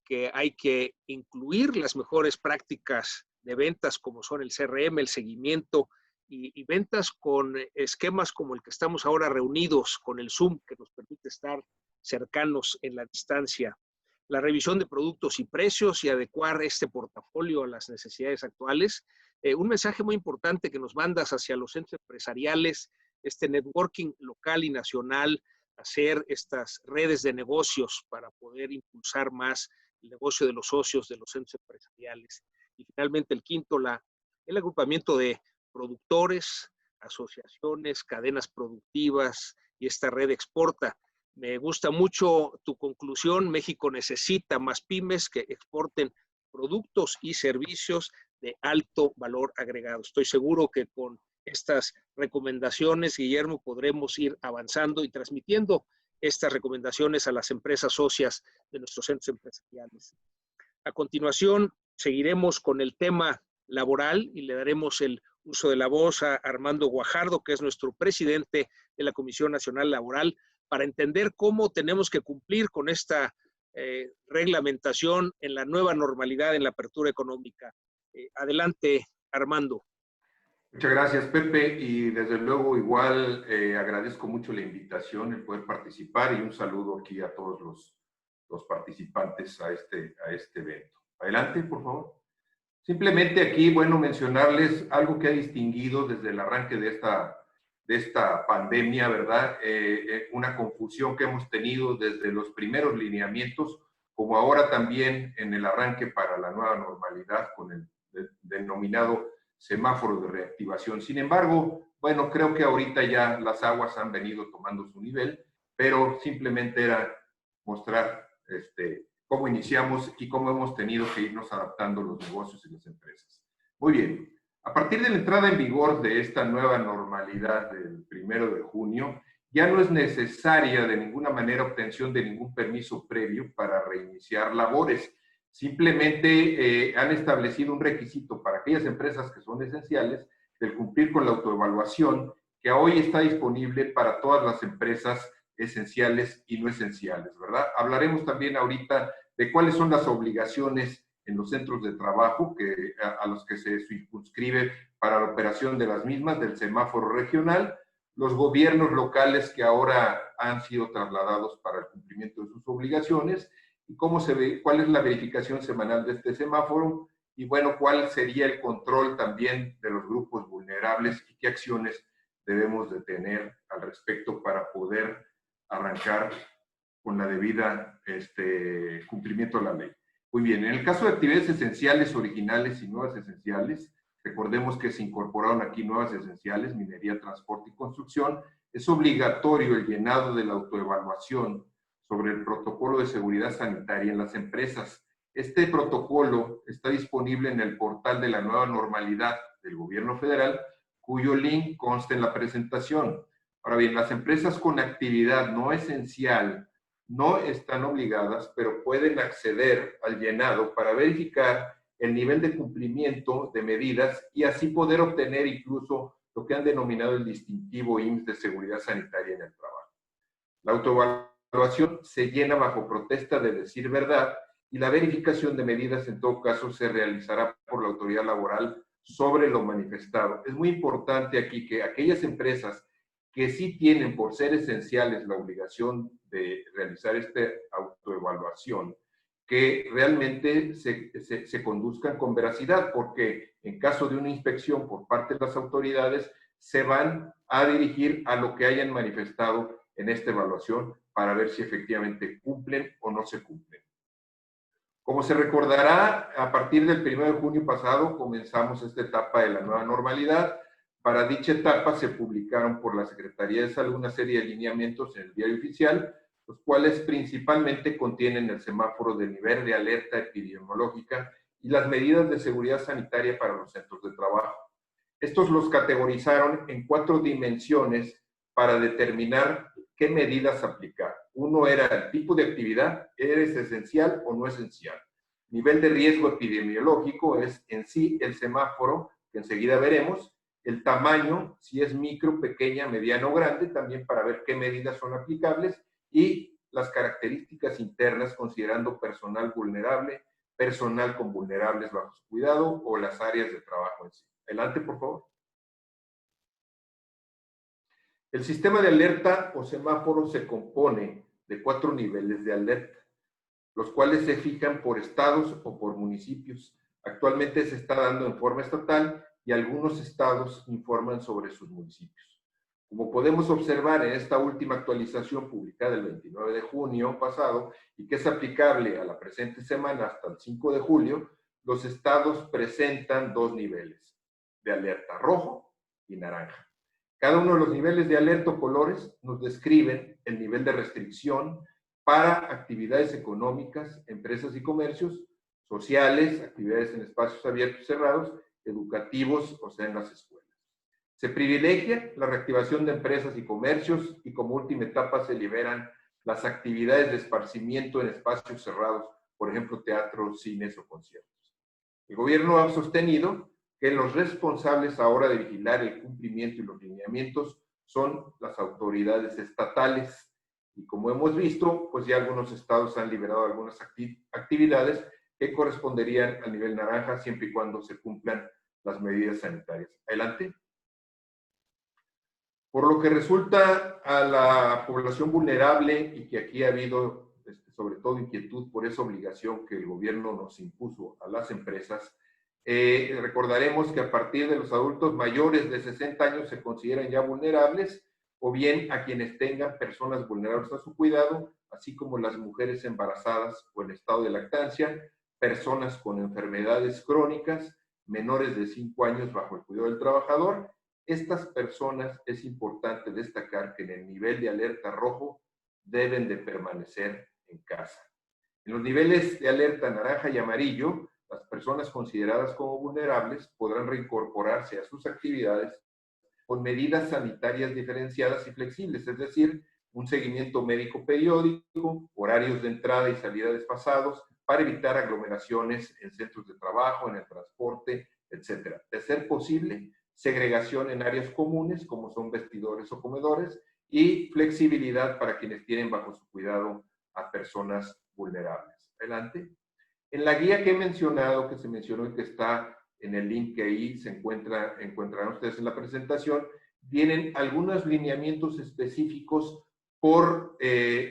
que hay que incluir las mejores prácticas de ventas como son el CRM, el seguimiento y ventas con esquemas como el que estamos ahora reunidos con el Zoom, que nos permite estar cercanos en la distancia. La revisión de productos y precios y adecuar este portafolio a las necesidades actuales. Un mensaje muy importante que nos mandas hacia los centros empresariales, este networking local y nacional, hacer estas redes de negocios para poder impulsar más el negocio de los socios de los centros empresariales. Y finalmente el quinto, el agrupamiento de productores, asociaciones, cadenas productivas y esta red exporta. Me gusta mucho tu conclusión. México necesita más pymes que exporten productos y servicios de alto valor agregado. Estoy seguro que con estas recomendaciones, Guillermo, podremos ir avanzando y transmitiendo estas recomendaciones a las empresas socias de nuestros centros empresariales. A continuación, seguiremos con el tema laboral y le daremos el uso de la voz a Armando Guajardo, que es nuestro presidente de la Comisión Nacional Laboral, para entender cómo tenemos que cumplir con esta reglamentación en la nueva normalidad en la apertura económica. Adelante, Armando. Muchas gracias, Pepe, y desde luego igual agradezco mucho la invitación, el poder participar, y un saludo aquí a todos los participantes a este evento. Adelante, por favor. Simplemente aquí, bueno, mencionarles algo que ha distinguido desde el arranque de esta pandemia, ¿verdad? Una confusión que hemos tenido desde los primeros lineamientos, como ahora también en el arranque para la nueva normalidad con el denominado semáforo de reactivación. Sin embargo, bueno, creo que ahorita ya las aguas han venido tomando su nivel, pero simplemente era mostrar cómo iniciamos y cómo hemos tenido que irnos adaptando los negocios y las empresas. Muy bien, a partir de la entrada en vigor de esta nueva normalidad del 1 de junio, ya no es necesaria de ninguna manera obtención de ningún permiso previo para reiniciar labores. Simplemente han establecido un requisito para aquellas empresas que son esenciales del cumplir con la autoevaluación, que hoy está disponible para todas las empresas esenciales y no esenciales, ¿verdad? Hablaremos también ahorita de cuáles son las obligaciones en los centros de trabajo a los que se circunscribe para la operación de las mismas, del semáforo regional, los gobiernos locales que ahora han sido trasladados para el cumplimiento de sus obligaciones, y cómo se ve, cuál es la verificación semanal de este semáforo, y bueno, cuál sería el control también de los grupos vulnerables y qué acciones debemos de tener al respecto para poder arrancar con la debida cumplimiento de la ley. Muy bien, en el caso de actividades esenciales originales y nuevas esenciales, recordemos que se incorporaron aquí nuevas esenciales, minería, transporte y construcción. Es obligatorio el llenado de la autoevaluación sobre el protocolo de seguridad sanitaria en las empresas. Este protocolo está disponible en el portal de la nueva normalidad del gobierno federal, cuyo link consta en la presentación. Ahora bien, las empresas con actividad no esencial no están obligadas, pero pueden acceder al llenado para verificar el nivel de cumplimiento de medidas y así poder obtener incluso lo que han denominado el distintivo IMSS de seguridad sanitaria en el trabajo. La autoevaluación se llena bajo protesta de decir verdad y la verificación de medidas en todo caso se realizará por la autoridad laboral sobre lo manifestado. Es muy importante aquí que aquellas empresas que sí tienen por ser esenciales la obligación de realizar esta autoevaluación, que realmente se conduzcan con veracidad, porque en caso de una inspección por parte de las autoridades, se van a dirigir a lo que hayan manifestado en esta evaluación para ver si efectivamente cumplen o no se cumplen. Como se recordará, a partir del 1 de junio pasado comenzamos esta etapa de la nueva normalidad. Para dicha etapa se publicaron por la Secretaría de Salud una serie de lineamientos en el Diario Oficial, los cuales principalmente contienen el semáforo de nivel de alerta epidemiológica y las medidas de seguridad sanitaria para los centros de trabajo. Estos los categorizaron en 4 dimensiones para determinar qué medidas aplicar. Uno era el tipo de actividad, ¿eres esencial o no esencial? Nivel de riesgo epidemiológico es en sí el semáforo, que enseguida veremos. El tamaño, si es micro, pequeña, mediano o grande, también para ver qué medidas son aplicables. Y las características internas, considerando personal vulnerable, personal con vulnerables bajo su cuidado o las áreas de trabajo en sí. Adelante, por favor. El sistema de alerta o semáforo se compone de 4 niveles de alerta, los cuales se fijan por estados o por municipios. Actualmente se está dando en forma estatal y algunos estados informan sobre sus municipios. Como podemos observar en esta última actualización publicada el 29 de junio pasado y que es aplicable a la presente semana hasta el 5 de julio, los estados presentan dos niveles de alerta, rojo y naranja. Cada uno de los niveles de alerta o colores nos describen el nivel de restricción para actividades económicas, empresas y comercios, sociales, actividades en espacios abiertos y cerrados, educativos, o sea, en las escuelas. Se privilegia la reactivación de empresas y comercios y como última etapa se liberan las actividades de esparcimiento en espacios cerrados, por ejemplo, teatros, cines o conciertos. El gobierno ha sostenido que los responsables ahora de vigilar el cumplimiento y los lineamientos son las autoridades estatales. Y como hemos visto, pues ya algunos estados han liberado algunas actividades que corresponderían al nivel naranja siempre y cuando se cumplan las medidas sanitarias. Adelante. Por lo que resulta a la población vulnerable y que aquí ha habido sobre todo inquietud por esa obligación que el gobierno nos impuso a las empresas, recordaremos que a partir de los adultos mayores de 60 años se consideran ya vulnerables, o bien a quienes tengan personas vulnerables a su cuidado, así como las mujeres embarazadas o en estado de lactancia, personas con enfermedades crónicas, menores de 5 años bajo el cuidado del trabajador. Estas personas es importante destacar que en el nivel de alerta rojo deben de permanecer en casa. En los niveles de alerta naranja y amarillo, las personas consideradas como vulnerables podrán reincorporarse a sus actividades con medidas sanitarias diferenciadas y flexibles, es decir, un seguimiento médico periódico, horarios de entrada y salida desfasados, para evitar aglomeraciones en centros de trabajo, en el transporte, etc. De ser posible, segregación en áreas comunes, como son vestidores o comedores, y flexibilidad para quienes tienen bajo su cuidado a personas vulnerables. Adelante. En la guía que he mencionado, que se mencionó y que está en el link que ahí encontrarán ustedes en la presentación, vienen algunos lineamientos específicos por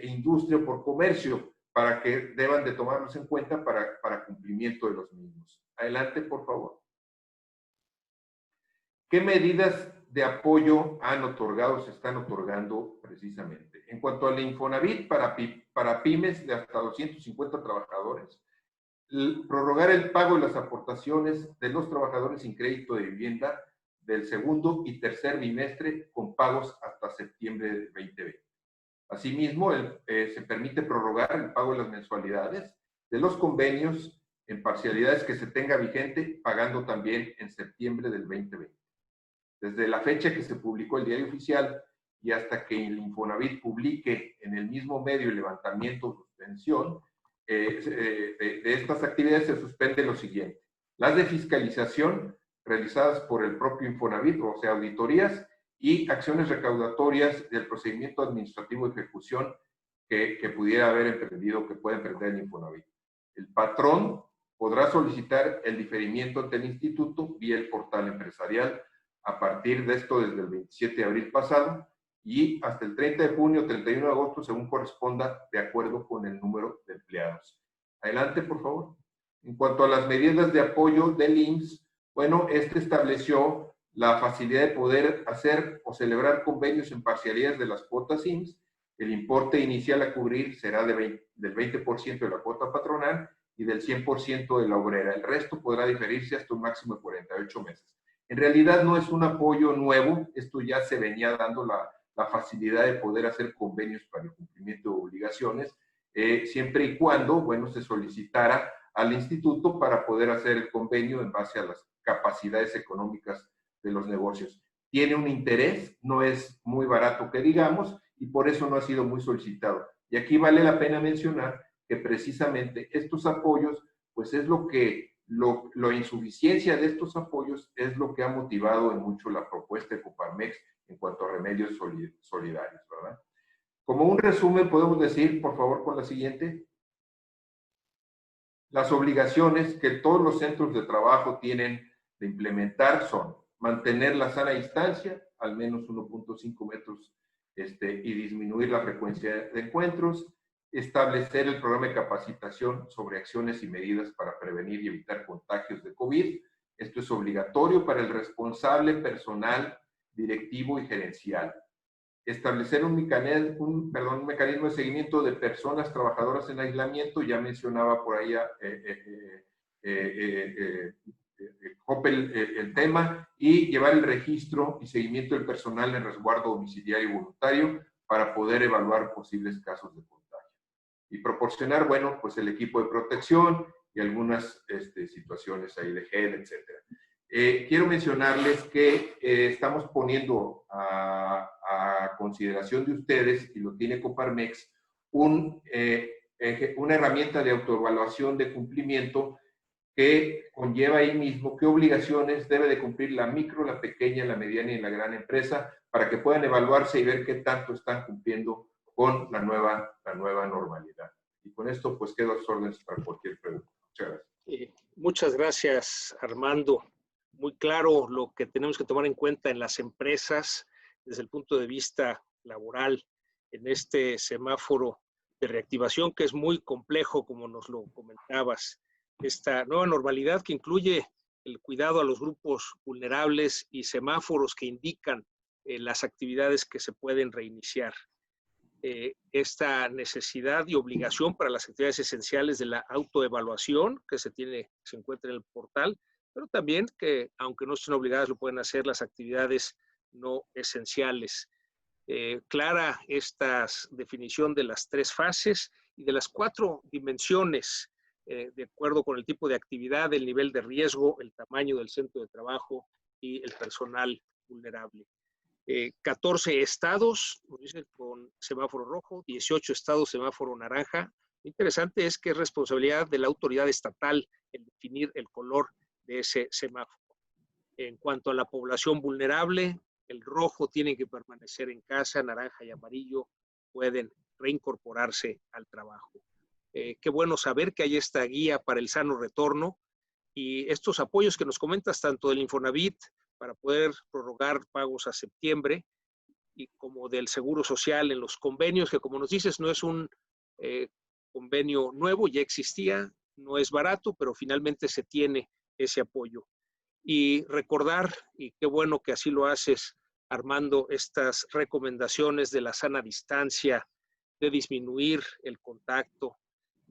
industria o por comercio, para que deban de tomarlos en cuenta para cumplimiento de los mismos. Adelante, por favor. ¿Qué medidas de apoyo se están otorgando precisamente? En cuanto al Infonavit para pymes de hasta 250 trabajadores, prorrogar el pago de las aportaciones de los trabajadores sin crédito de vivienda del segundo y tercer bimestre con pagos hasta septiembre del 2020. Asimismo, se permite prorrogar el pago de las mensualidades de los convenios en parcialidades que se tenga vigente, pagando también en septiembre del 2020. Desde la fecha que se publicó el diario oficial y hasta que el Infonavit publique en el mismo medio el levantamiento o suspensión de estas actividades, se suspende lo siguiente: las de fiscalización realizadas por el propio Infonavit, o sea, auditorías, y acciones recaudatorias del procedimiento administrativo de ejecución que pudiera haber emprendido, que pueda emprender el Infonavit. El patrón podrá solicitar el diferimiento ante el instituto vía el portal empresarial a partir de esto desde el 27 de abril pasado y hasta el 30 de junio o 31 de agosto, según corresponda, de acuerdo con el número de empleados. Adelante, por favor. En cuanto a las medidas de apoyo del IMSS, bueno, estableció la facilidad de poder hacer o celebrar convenios en parcialidades de las cuotas IMSS. El importe inicial a cubrir será del 20% de la cuota patronal y del 100% de la obrera. El resto podrá diferirse hasta un máximo de 48 meses. En realidad no es un apoyo nuevo, esto ya se venía dando la facilidad de poder hacer convenios para el cumplimiento de obligaciones, siempre y cuando, bueno, se solicitara al instituto para poder hacer el convenio en base a las capacidades económicas de los negocios. Tiene un interés, no es muy barato que digamos, y por eso no ha sido muy solicitado. Y aquí vale la pena mencionar que precisamente estos apoyos, pues es la insuficiencia de estos apoyos es lo que ha motivado en mucho la propuesta de Coparmex en cuanto a remedios solidarios, ¿verdad? Como un resumen podemos decir, por favor, con la siguiente, las obligaciones que todos los centros de trabajo tienen de implementar son mantener la sana distancia, al menos 1.5 metros, y disminuir la frecuencia de encuentros, establecer el programa de capacitación sobre acciones y medidas para prevenir y evitar contagios de COVID. Esto es obligatorio para el responsable personal, directivo y gerencial. establecer un mecanismo de seguimiento de personas trabajadoras en aislamiento, ya mencionaba por ahí el tema, y llevar el registro y seguimiento del personal en resguardo domiciliario y voluntario para poder evaluar posibles casos de contagio. Y proporcionar, bueno, pues el equipo de protección y algunas situaciones ahí de gel, etcétera. Quiero mencionarles que estamos poniendo a consideración de ustedes, y lo tiene Coparmex, una herramienta de autoevaluación de cumplimiento que conlleva ahí mismo qué obligaciones debe de cumplir la micro, la pequeña, la mediana y la gran empresa para que puedan evaluarse y ver qué tanto están cumpliendo con la nueva normalidad. Y con esto pues quedo a sus órdenes para cualquier pregunta. Muchas gracias. Muchas gracias, Armando. Muy claro lo que tenemos que tomar en cuenta en las empresas desde el punto de vista laboral en este semáforo de reactivación que es muy complejo, como nos lo comentabas. Esta nueva normalidad que incluye el cuidado a los grupos vulnerables y semáforos que indican las actividades que se pueden reiniciar. Esta necesidad y obligación para las actividades esenciales de la autoevaluación que se encuentra en el portal, pero también que, aunque no estén obligadas, lo pueden hacer las actividades no esenciales. Clara esta definición de las 3 fases y de las 4 dimensiones, de acuerdo con el tipo de actividad, el nivel de riesgo, el tamaño del centro de trabajo y el personal vulnerable. 14 estados con semáforo rojo, 18 estados semáforo naranja. Lo interesante es que es responsabilidad de la autoridad estatal el definir el color de ese semáforo. En cuanto a la población vulnerable, el rojo tiene que permanecer en casa, naranja y amarillo pueden reincorporarse al trabajo. Qué bueno saber que hay esta guía para el sano retorno y estos apoyos que nos comentas tanto del Infonavit para poder prorrogar pagos a septiembre y como del Seguro Social en los convenios, que como nos dices no es un convenio nuevo, ya existía, no es barato, pero finalmente se tiene ese apoyo. Y recordar, y qué bueno que así lo haces, Armando, estas recomendaciones de la sana distancia, de disminuir el contacto,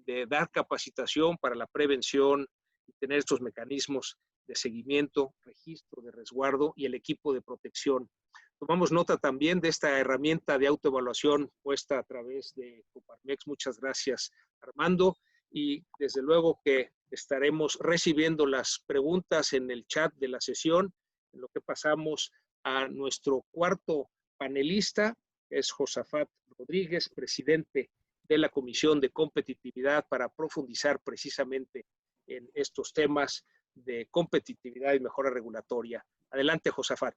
de dar capacitación para la prevención y tener estos mecanismos de seguimiento, registro, de resguardo y el equipo de protección. Tomamos nota también de esta herramienta de autoevaluación puesta a través de Coparmex. Muchas gracias, Armando. Y desde luego que estaremos recibiendo las preguntas en el chat de la sesión, en lo que pasamos a nuestro cuarto panelista, que es Josafat Rodríguez, presidente de la Comisión de Competitividad, para profundizar precisamente en estos temas de competitividad y mejora regulatoria. Adelante, Josafat.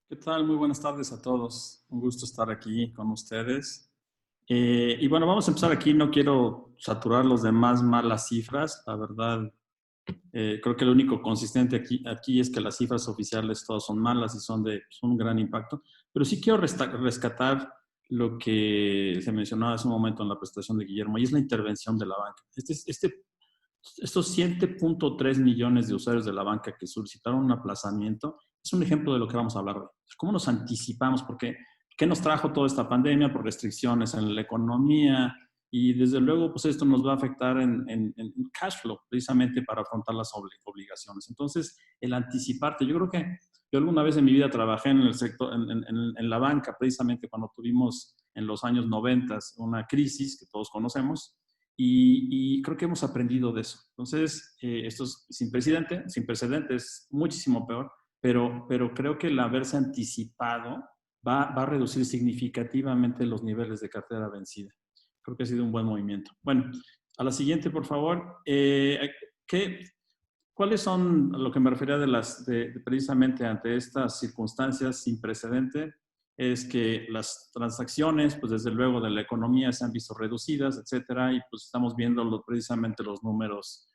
¿Qué tal? Muy buenas tardes a todos. Un gusto estar aquí con ustedes. Y bueno, vamos a empezar aquí. No quiero saturar los demás malas cifras. La verdad, creo que lo único consistente aquí es que las cifras oficiales todas son malas y son un gran impacto. Pero sí quiero rescatar lo que se mencionaba hace un momento en la presentación de Guillermo, y es la intervención de la banca. Estos 7.3 millones de usuarios de la banca que solicitaron un aplazamiento es un ejemplo de lo que vamos a hablar hoy. ¿Cómo nos anticipamos? Porque ¿qué nos trajo toda esta pandemia? Por restricciones en la economía, y desde luego pues esto nos va a afectar en cash flow, precisamente para afrontar las obligaciones. Entonces, el anticiparte, yo creo que yo alguna vez en mi vida trabajé en el sector, en la banca, precisamente cuando tuvimos en los años 90 una crisis que todos conocemos, y creo que hemos aprendido de eso. Entonces, esto es sin precedentes, muchísimo peor, pero creo que el haberse anticipado va a reducir significativamente los niveles de cartera vencida. Creo que ha sido un buen movimiento. Bueno, a la siguiente, por favor. ¿Cuáles son, a lo que me refería precisamente ante estas circunstancias sin precedente? Es que las transacciones, pues desde luego de la economía se han visto reducidas, etcétera, y pues estamos viendo precisamente los números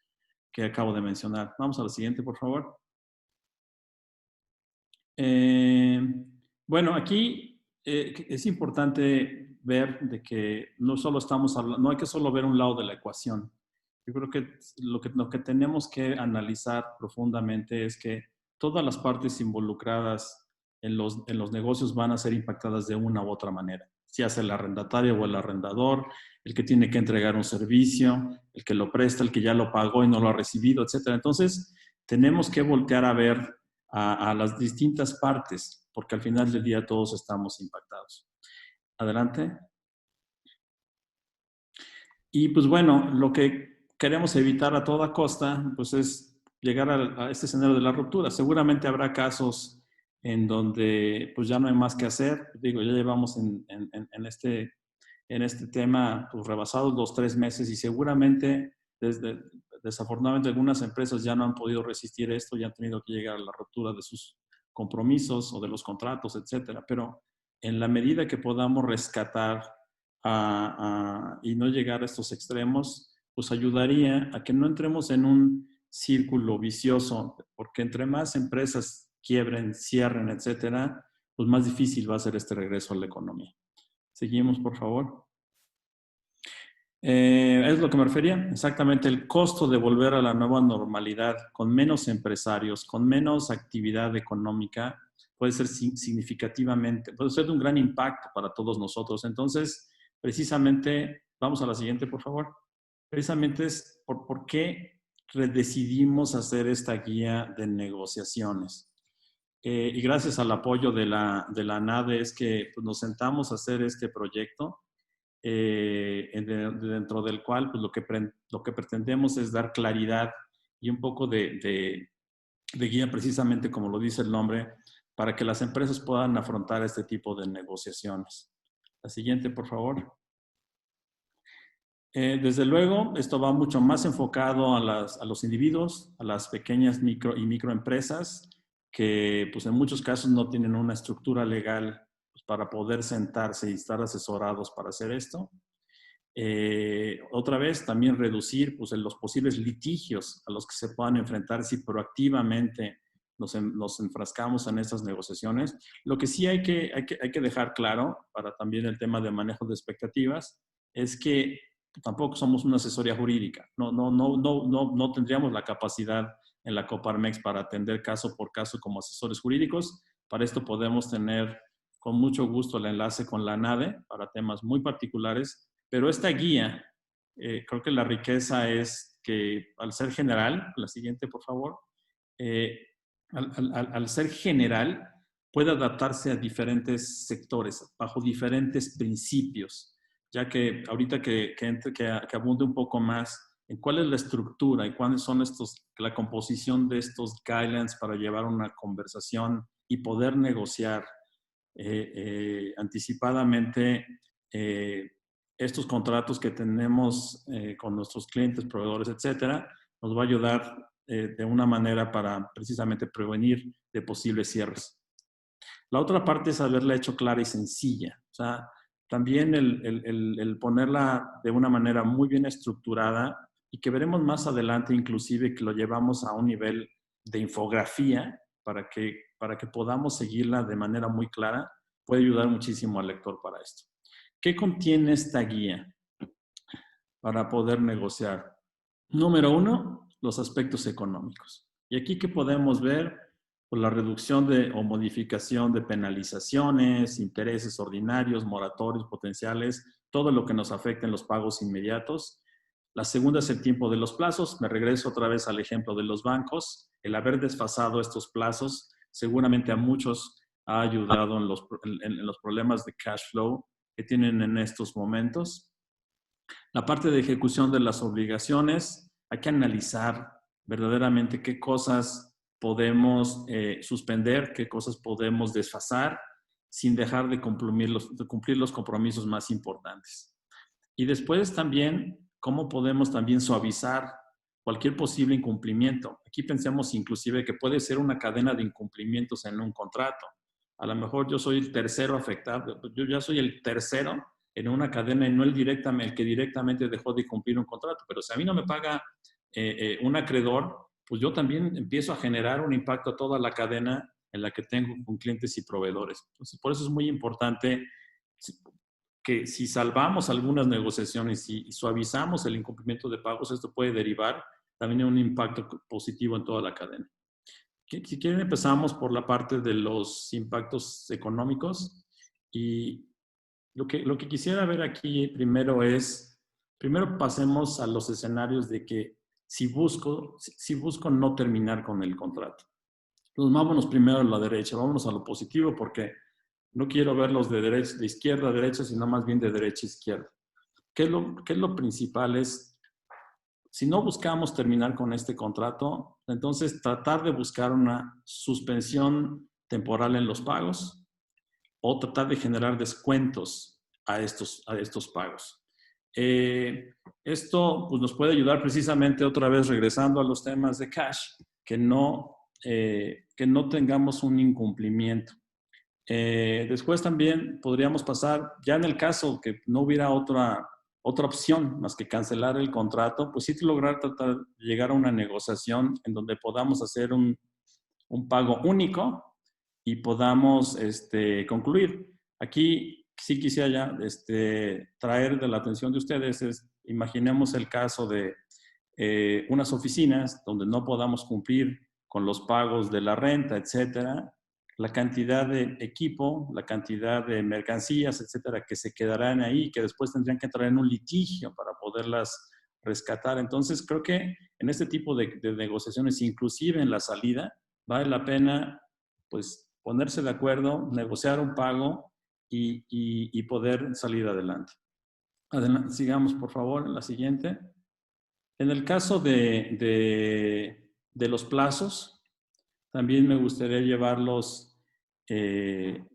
que acabo de mencionar. Vamos a la siguiente, por favor. Bueno, aquí es importante ver de que no solo estamos hablando, no hay que solo ver un lado de la ecuación. Yo creo que lo que tenemos que analizar profundamente es que todas las partes involucradas en los negocios van a ser impactadas de una u otra manera. Si hace el arrendatario o el arrendador, el que tiene que entregar un servicio, el que lo presta, el que ya lo pagó y no lo ha recibido, etc. Entonces, tenemos que voltear a ver a las distintas partes, porque al final del día todos estamos impactados. Adelante. Y pues bueno, lo que queremos evitar a toda costa, pues es llegar a este escenario de la ruptura. Seguramente habrá casos en donde pues ya no hay más que hacer. Digo, ya llevamos en este tema pues, rebasados los 3 meses y seguramente desafortunadamente algunas empresas ya no han podido resistir esto y han tenido que llegar a la ruptura de sus compromisos o de los contratos, etcétera. Pero en la medida que podamos rescatar y no llegar a estos extremos, pues ayudaría a que no entremos en un círculo vicioso, porque entre más empresas quiebren, cierren, etcétera, pues más difícil va a ser este regreso a la economía. Seguimos, por favor. Es lo que me refería, exactamente el costo de volver a la nueva normalidad con menos empresarios, con menos actividad económica, puede ser significativamente, puede ser de un gran impacto para todos nosotros. Entonces, precisamente, vamos a la siguiente, por favor. Precisamente es por qué decidimos hacer esta guía de negociaciones. Y gracias al apoyo de la NADE es que pues, nos sentamos a hacer este proyecto. Dentro del cual pues, lo que pretendemos es dar claridad y un poco de guía, precisamente como lo dice el nombre, para que las empresas puedan afrontar este tipo de negociaciones. La siguiente, por favor. Desde luego, esto va mucho más enfocado a los individuos, a las pequeñas micro y microempresas, que pues, en muchos casos no tienen una estructura legal para poder sentarse y estar asesorados para hacer esto. Otra vez, también reducir pues, los posibles litigios a los que se puedan enfrentar si proactivamente nos enfrascamos en estas negociaciones. Lo que sí hay que dejar claro, para también el tema de manejo de expectativas, es que tampoco somos una asesoría jurídica. No tendríamos la capacidad en la Coparmex para atender caso por caso como asesores jurídicos. Para esto podemos tener con mucho gusto el enlace con la NADE para temas muy particulares, pero esta guía, creo que la riqueza es que al ser general, la siguiente por favor, al ser general puede adaptarse a diferentes sectores, bajo diferentes principios, ya que ahorita que abunde un poco más en cuál es la estructura y cuáles son la composición de estos guidelines para llevar una conversación y poder negociar anticipadamente estos contratos que tenemos con nuestros clientes, proveedores, etcétera, nos va a ayudar de una manera para precisamente prevenir de posibles cierres. La otra parte es haberla hecho clara y sencilla. O sea, también el ponerla de una manera muy bien estructurada y que veremos más adelante inclusive que lo llevamos a un nivel de infografía para que podamos seguirla de manera muy clara, puede ayudar muchísimo al lector para esto. ¿Qué contiene esta guía para poder negociar? Número 1, los aspectos económicos. Y aquí que podemos ver pues, la reducción o modificación de penalizaciones, intereses ordinarios, moratorios potenciales, todo lo que nos afecta en los pagos inmediatos. La segunda es el tiempo de los plazos. Me regreso otra vez al ejemplo de los bancos. El haber desfasado estos plazos seguramente a muchos ha ayudado en los problemas de cash flow que tienen en estos momentos. La parte de ejecución de las obligaciones, hay que analizar verdaderamente qué cosas podemos suspender, qué cosas podemos desfasar sin dejar de cumplir los compromisos más importantes. Y después también, cómo podemos también suavizar cualquier posible incumplimiento. Aquí pensemos inclusive que puede ser una cadena de incumplimientos en un contrato. A lo mejor yo soy el tercero afectado, yo ya soy el tercero en una cadena y no el que directamente dejó de cumplir un contrato. Pero si a mí no me paga un acreedor, pues yo también empiezo a generar un impacto a toda la cadena en la que tengo con clientes y proveedores. Entonces, por eso es muy importante que si salvamos algunas negociaciones y suavizamos el incumplimiento de pagos, esto puede derivar también en un impacto positivo en toda la cadena. Si quieren, empezamos por la parte de los impactos económicos. Y lo que quisiera ver aquí primero pasemos a los escenarios de que si busco no terminar con el contrato. Entonces, vámonos primero a la derecha, vámonos a lo positivo, porque no quiero verlos de izquierda a derecha, sino más bien de derecha a izquierda. ¿Qué es lo principal? Si no buscamos terminar con este contrato, entonces tratar de buscar una suspensión temporal en los pagos o tratar de generar descuentos a estos pagos. Esto pues, nos puede ayudar precisamente otra vez regresando a los temas de cash, que no tengamos un incumplimiento. Después también podríamos pasar, ya en el caso que no hubiera otra opción más que cancelar el contrato, pues sí lograr tratar de llegar a una negociación en donde podamos hacer un pago único y podamos concluir. Aquí sí quisiera ya traer de la atención de ustedes, imaginemos el caso de unas oficinas donde no podamos cumplir con los pagos de la renta, etcétera, la cantidad de equipo, la cantidad de mercancías, etcétera, que se quedarán ahí, que después tendrían que entrar en un litigio para poderlas rescatar. Entonces, creo que en este tipo de negociaciones, inclusive en la salida, vale la pena pues, ponerse de acuerdo, negociar un pago y poder salir adelante. Sigamos, por favor, en la siguiente. En el caso de los plazos, también me gustaría llevarlos de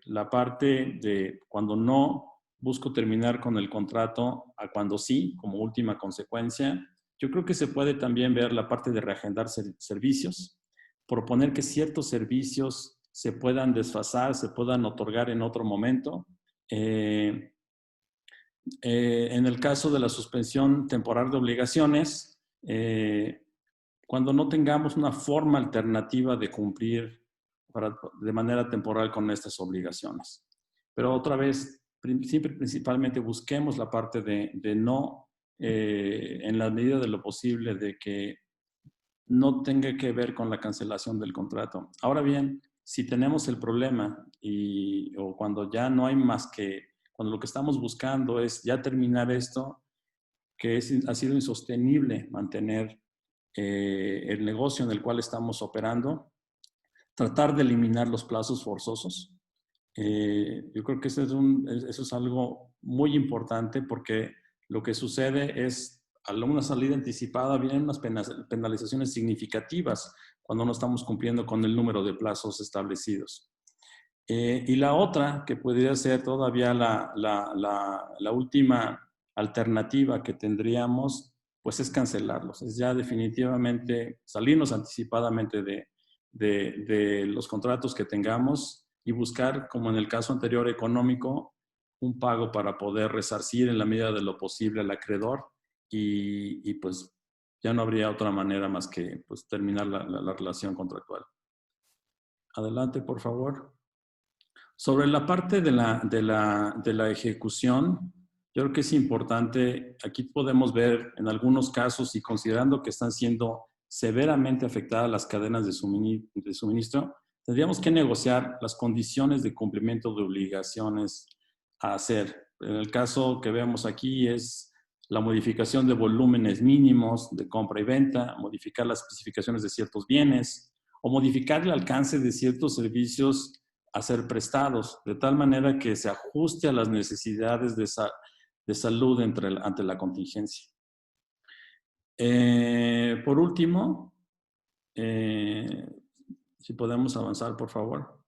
la parte de cuando no busco terminar con el contrato a cuando sí, como última consecuencia. Yo creo que se puede también ver la parte de reagendar servicios, proponer que ciertos servicios se puedan desfasar, se puedan otorgar en otro momento. En el caso de la suspensión temporal de obligaciones, cuando no tengamos una forma alternativa de cumplir de manera temporal con estas obligaciones. Pero otra vez, siempre principalmente busquemos la parte de no, en la medida de lo posible, de que no tenga que ver con la cancelación del contrato. Ahora bien, si tenemos el problema o cuando ya no hay más que, cuando lo que estamos buscando es ya terminar esto, que ha sido insostenible mantener el negocio en el cual estamos operando, tratar de eliminar los plazos forzosos. Yo creo que eso es algo muy importante porque lo que sucede es a una salida anticipada vienen unas penalizaciones significativas cuando no estamos cumpliendo con el número de plazos establecidos. Y la otra, que podría ser todavía la última alternativa que tendríamos, pues es cancelarlos. Es ya definitivamente salirnos anticipadamente de los contratos que tengamos y buscar, como en el caso anterior económico, un pago para poder resarcir en la medida de lo posible al acreedor y pues ya no habría otra manera más que pues, terminar la relación contractual. Adelante, por favor. Sobre la parte de la ejecución, yo creo que es importante, aquí podemos ver en algunos casos y considerando que están siendo severamente afectadas las cadenas de suministro, tendríamos que negociar las condiciones de cumplimiento de obligaciones a hacer. En el caso que vemos aquí es la modificación de volúmenes mínimos de compra y venta, modificar las especificaciones de ciertos bienes o modificar el alcance de ciertos servicios a ser prestados, de tal manera que se ajuste a las necesidades de salud ante la contingencia. Por último, si podemos avanzar, por favor.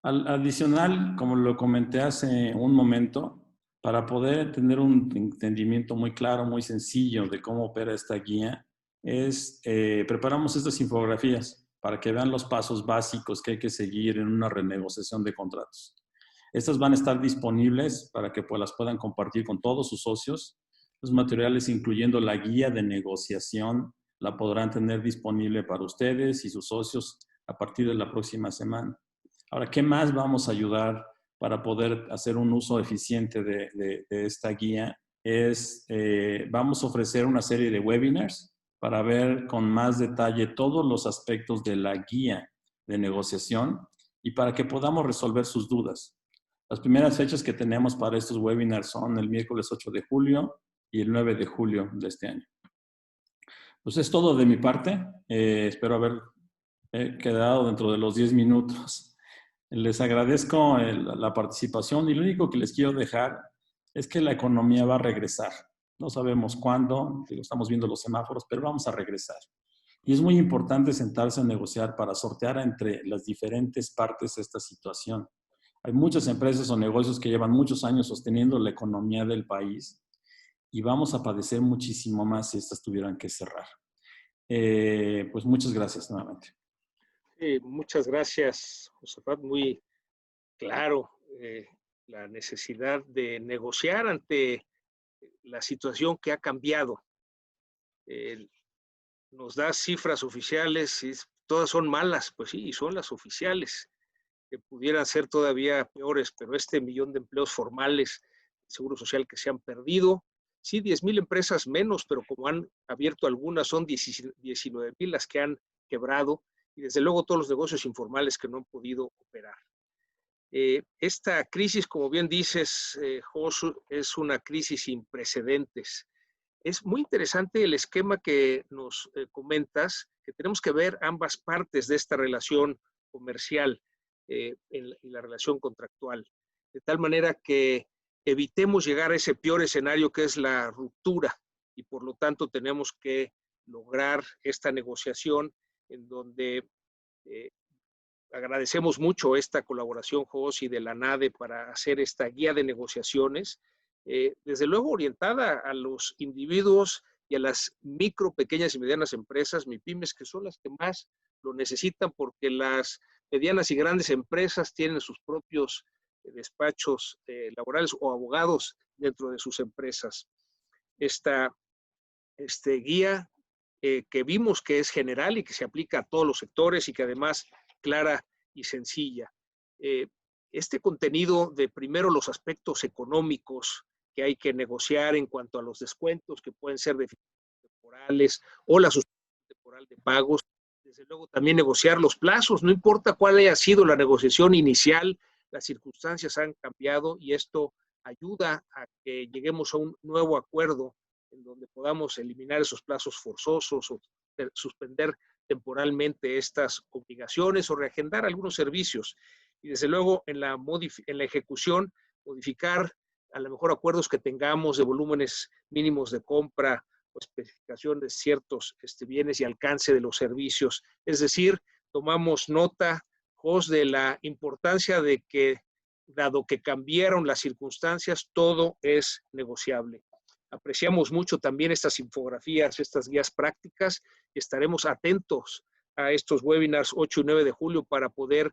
Adicional, como lo comenté hace un momento, para poder tener un entendimiento muy claro, muy sencillo de cómo opera esta guía, preparamos estas infografías para que vean los pasos básicos que hay que seguir en una renegociación de contratos. Estas van a estar disponibles para que pues, las puedan compartir con todos sus socios. Los materiales, incluyendo la guía de negociación, la podrán tener disponible para ustedes y sus socios a partir de la próxima semana. Ahora, ¿qué más vamos a ayudar para poder hacer un uso eficiente de esta guía? Vamos a ofrecer una serie de webinars para ver con más detalle todos los aspectos de la guía de negociación y para que podamos resolver sus dudas. Las primeras fechas que tenemos para estos webinars son el miércoles 8 de julio y el 9 de julio de este año. Pues es todo de mi parte. Espero haber quedado dentro de los 10 minutos. Les agradezco la participación y lo único que les quiero dejar es que la economía va a regresar. No sabemos cuándo, estamos viendo los semáforos, pero vamos a regresar. Y es muy importante sentarse a negociar para sortear entre las diferentes partes esta situación. Hay muchas empresas o negocios que llevan muchos años sosteniendo la economía del país y vamos a padecer muchísimo más si estas tuvieran que cerrar. Pues muchas gracias nuevamente. Muchas gracias, Josafat. Muy claro la necesidad de negociar ante la situación que ha cambiado. Nos da cifras oficiales y todas son malas, pues sí, y son las oficiales, que pudieran ser todavía peores, pero este millón de empleos formales, seguro social que se han perdido, sí, 10,000 empresas menos, pero como han abierto algunas, son 19,000 las que han quebrado, y desde luego todos los negocios informales que no han podido operar. Esta crisis, como bien dices, Josu, es una crisis sin precedentes. Es muy interesante el esquema que nos comentas, que tenemos que ver ambas partes de esta relación comercial y la relación contractual, de tal manera que evitemos llegar a ese peor escenario que es la ruptura, y por lo tanto tenemos que lograr esta negociación en donde agradecemos mucho esta colaboración, Josi, de la NADE para hacer esta guía de negociaciones, desde luego orientada a los individuos y a las micro, pequeñas y medianas empresas, MIPYMES, que son las que más lo necesitan, porque las medianas y grandes empresas tienen sus propios despachos laborales o abogados dentro de sus empresas. Esta guía que vimos que es general y que se aplica a todos los sectores y que además clara y sencilla. Este contenido de primero los aspectos económicos que hay que negociar en cuanto a los descuentos que pueden ser temporales o la suspensión temporal de pagos. Desde luego también negociar los plazos, no importa cuál haya sido la negociación inicial, las circunstancias han cambiado y esto ayuda a que lleguemos a un nuevo acuerdo en donde podamos eliminar esos plazos forzosos o suspender temporalmente estas obligaciones o reagendar algunos servicios. Y desde luego en la ejecución, modificar a lo mejor acuerdos que tengamos de volúmenes mínimos de compra o especificación de ciertos bienes y alcance de los servicios. Es decir, tomamos nota, Jos, de la importancia de que, dado que cambiaron las circunstancias, todo es negociable. Apreciamos mucho también estas infografías, estas guías prácticas, y estaremos atentos a estos webinars 8 y 9 de julio para poder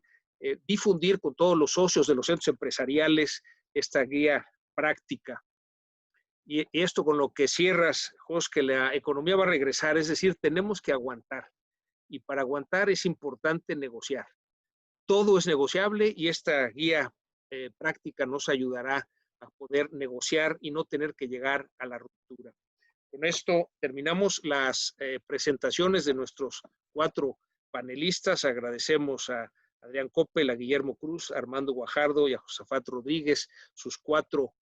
difundir con todos los socios de los centros empresariales esta guía práctica. Y esto con lo que cierras, Jos, que la economía va a regresar, es decir, tenemos que aguantar. Y para aguantar es importante negociar. Todo es negociable y esta guía práctica nos ayudará a poder negociar y no tener que llegar a la ruptura. Con esto terminamos las presentaciones de nuestros 4 panelistas. Agradecemos a Adrián Coppel, a Guillermo Cruz, a Armando Guajardo y a Josafat Rodríguez sus 4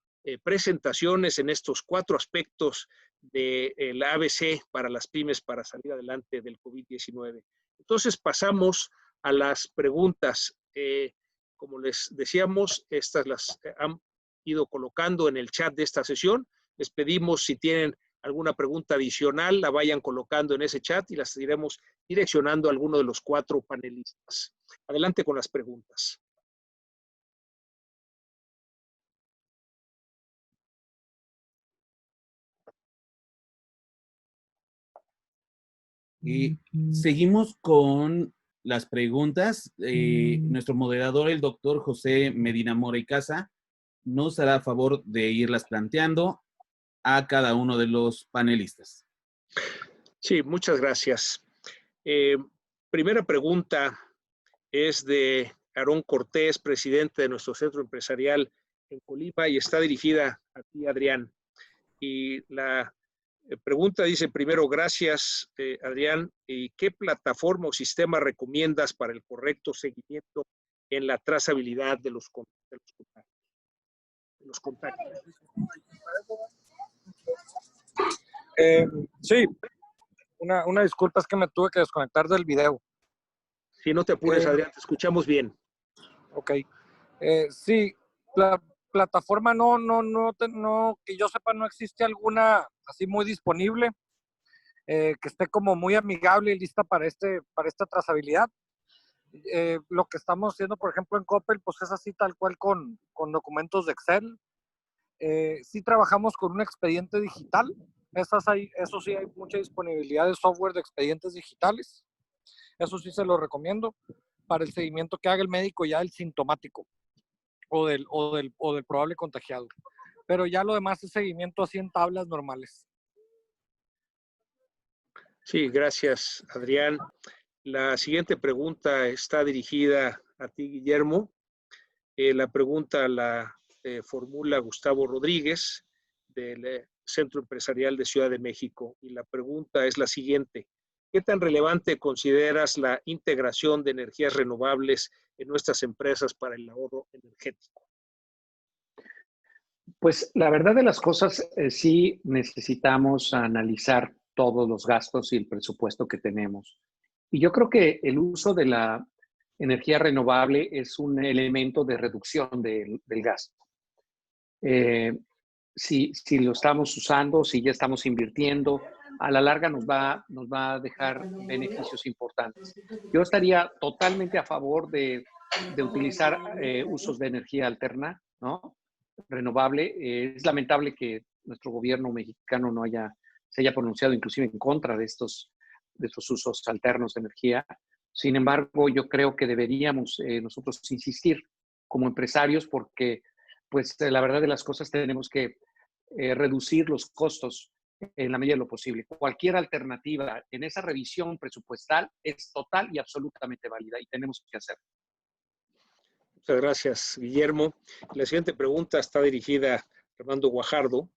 presentaciones en estos 4 aspectos del ABC para las pymes para salir adelante del COVID-19. Entonces pasamos a las preguntas. Como les decíamos, estas las han ido colocando en el chat de esta sesión. Les pedimos, si tienen alguna pregunta adicional, la vayan colocando en ese chat y las iremos direccionando a alguno de los 4 panelistas. Adelante con las preguntas. Y seguimos con las preguntas. Nuestro moderador, el doctor José Medina Mora y Casa, nos hará favor de irlas planteando a cada uno de los panelistas. Sí, muchas gracias. Primera pregunta es de Aarón Cortés, presidente de nuestro centro empresarial en Colima, y está dirigida a ti, Adrián. Y la Pregunta, dice primero, gracias, Adrián. ¿Y qué plataforma o sistema recomiendas para el correcto seguimiento en la trazabilidad de los contactos? Sí, una disculpa, es que me tuve que desconectar del video. Si no te apures, Adrián, te escuchamos bien. Ok. Sí, la plataforma no, que yo sepa, no existe alguna así muy disponible, que esté como muy amigable y lista para esta trazabilidad. Lo que estamos haciendo, por ejemplo, en Coppel, pues es así tal cual con documentos de Excel. Sí trabajamos con un expediente digital. Eso sí, hay mucha disponibilidad de software de expedientes digitales. Eso sí se lo recomiendo para el seguimiento que haga el médico ya del sintomático o del probable contagiado. Pero ya lo demás es seguimiento así en tablas normales. Sí, gracias, Adrián. La siguiente pregunta está dirigida a ti, Guillermo. La pregunta la formula Gustavo Rodríguez del Centro Empresarial de Ciudad de México. Y la pregunta es la siguiente. ¿Qué tan relevante consideras la integración de energías renovables en nuestras empresas para el ahorro energético? Pues la verdad de las cosas, sí necesitamos analizar todos los gastos y el presupuesto que tenemos. Y yo creo que el uso de la energía renovable es un elemento de reducción del gasto. Si lo estamos usando, si ya estamos invirtiendo, a la larga nos va a dejar beneficios importantes. Yo estaría totalmente a favor de utilizar usos de energía alterna, ¿no? Renovable. Es lamentable que nuestro gobierno mexicano se haya pronunciado inclusive en contra de estos usos alternos de energía. Sin embargo, yo creo que deberíamos nosotros insistir como empresarios porque, pues, la verdad de las cosas tenemos que reducir los costos en la medida de lo posible. Cualquier alternativa en esa revisión presupuestal es total y absolutamente válida y tenemos que hacerlo. Muchas gracias, Guillermo. La siguiente pregunta está dirigida a Armando Guajardo.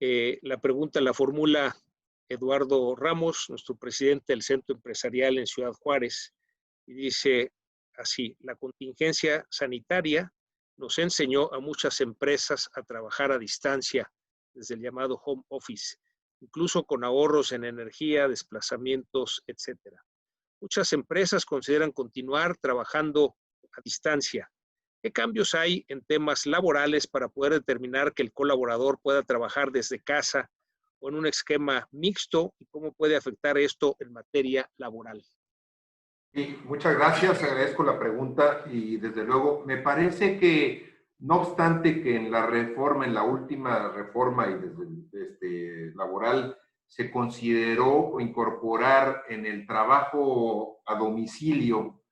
La pregunta la formula Eduardo Ramos, nuestro presidente del Centro Empresarial en Ciudad Juárez, y dice así: la contingencia sanitaria nos enseñó a muchas empresas a trabajar a distancia desde el llamado home office, incluso con ahorros en energía, desplazamientos, etcétera. Muchas empresas consideran continuar trabajando a distancia. ¿Qué cambios hay en temas laborales para poder determinar que el colaborador pueda trabajar desde casa o en un esquema mixto y cómo puede afectar esto en materia laboral? Sí, muchas gracias, agradezco la pregunta y desde luego me parece que no obstante que en la reforma, en la última reforma y desde laboral se consideró incorporar en el trabajo a domicilio,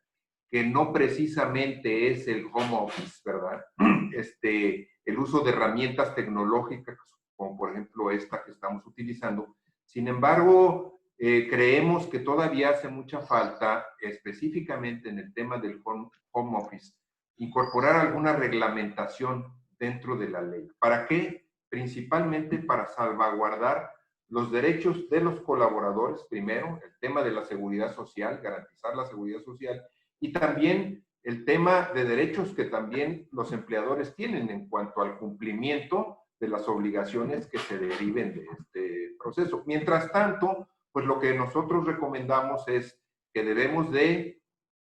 que no precisamente es el home office, ¿verdad? El uso de herramientas tecnológicas, como por ejemplo esta que estamos utilizando. Sin embargo, creemos que todavía hace mucha falta, específicamente en el tema del home office, incorporar alguna reglamentación dentro de la ley. ¿Para qué? Principalmente para salvaguardar los derechos de los colaboradores, primero, el tema de la seguridad social, garantizar la seguridad social, y también el tema de derechos que también los empleadores tienen en cuanto al cumplimiento de las obligaciones que se deriven de este proceso. Mientras tanto, pues lo que nosotros recomendamos es que debemos de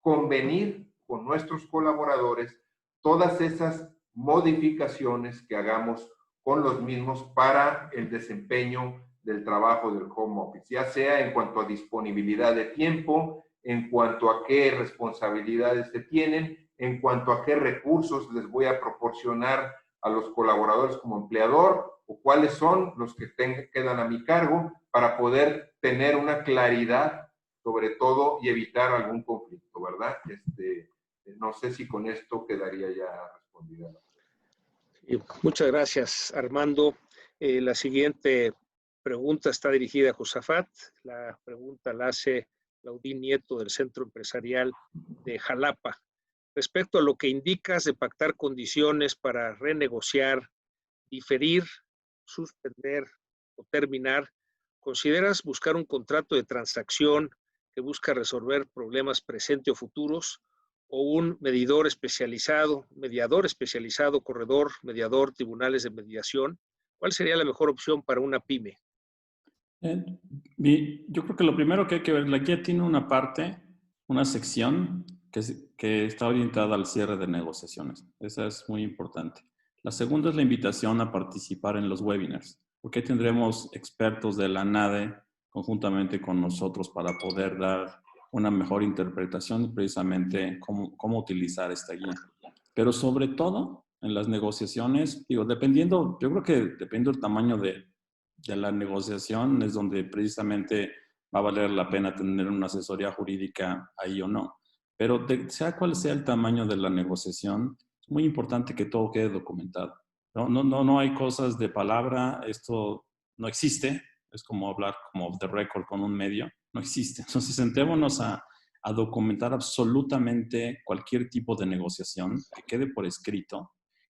convenir con nuestros colaboradores todas esas modificaciones que hagamos con los mismos para el desempeño del trabajo del home office, ya sea en cuanto a disponibilidad de tiempo, en cuanto a qué responsabilidades se tienen, en cuanto a qué recursos les voy a proporcionar a los colaboradores como empleador o cuáles son los que quedan a mi cargo para poder tener una claridad sobre todo y evitar algún conflicto, ¿verdad? No sé si con esto quedaría ya respondida. Muchas gracias, Armando. La siguiente pregunta está dirigida a Josafat. La pregunta la hace Laudín Nieto del Centro Empresarial de Jalapa. Respecto a lo que indicas de pactar condiciones para renegociar, diferir, suspender o terminar, ¿consideras buscar un contrato de transacción que busca resolver problemas presentes o futuros, o un mediador especializado, corredor, mediador, tribunales de mediación? ¿Cuál sería la mejor opción para una pyme? Yo creo que lo primero que hay que ver, la guía tiene una parte, una sección que está orientada al cierre de negociaciones. Esa es muy importante. La segunda es la invitación a participar en los webinars, porque ahí tendremos expertos de la NADE conjuntamente con nosotros para poder dar una mejor interpretación y precisamente cómo utilizar esta guía. Pero sobre todo en las negociaciones, digo, yo creo que dependiendo del tamaño de la negociación es donde precisamente va a valer la pena tener una asesoría jurídica ahí o no. Pero sea cual sea el tamaño de la negociación, es muy importante que todo quede documentado. No hay cosas de palabra, esto no existe, es como hablar como off the record con un medio, no existe. Entonces, sentémonos a documentar absolutamente cualquier tipo de negociación que quede por escrito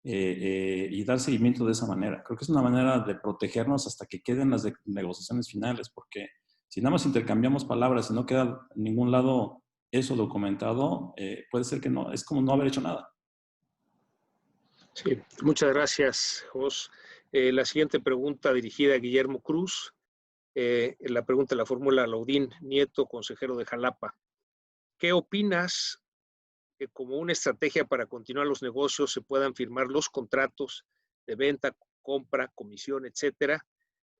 y dar seguimiento de esa manera. Creo que es una manera de protegernos hasta que queden las negociaciones finales, porque si nada más intercambiamos palabras y no queda en ningún lado eso documentado, puede ser que no, es como no haber hecho nada. Sí, muchas gracias, Jos. La siguiente pregunta dirigida a Guillermo Cruz. La pregunta la formula Laudín Nieto, consejero de Jalapa. ¿Qué opinas que como una estrategia para continuar los negocios se puedan firmar los contratos de venta, compra, comisión, etcétera,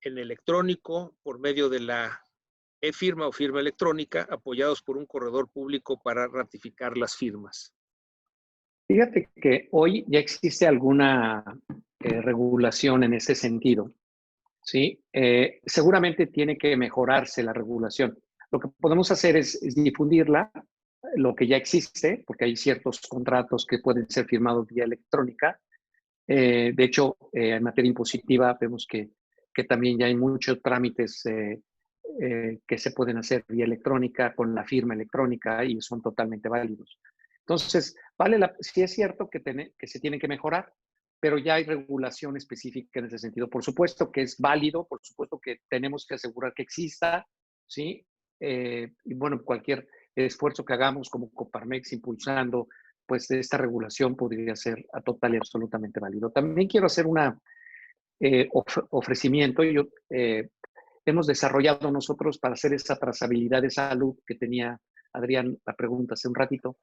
en electrónico por medio de la e-firma o firma electrónica, apoyados por un corredor público para ratificar las firmas? Fíjate que hoy ya existe alguna regulación en ese sentido, ¿sí? Seguramente tiene que mejorarse la regulación. Lo que podemos hacer es difundirla, lo que ya existe, porque hay ciertos contratos que pueden ser firmados vía electrónica. De hecho, en materia impositiva vemos que también ya hay muchos trámites que se pueden hacer vía electrónica, con la firma electrónica, y son totalmente válidos. Entonces, sí es cierto que se tiene que mejorar, pero ya hay regulación específica en ese sentido. Por supuesto que es válido, por supuesto que tenemos que asegurar que exista, ¿sí? Y bueno, cualquier esfuerzo que hagamos como Coparmex impulsando, pues esta regulación podría ser total y absolutamente válido. También quiero hacer un ofrecimiento. Hemos desarrollado nosotros para hacer esa trazabilidad de salud que tenía Adrián la pregunta hace un ratito.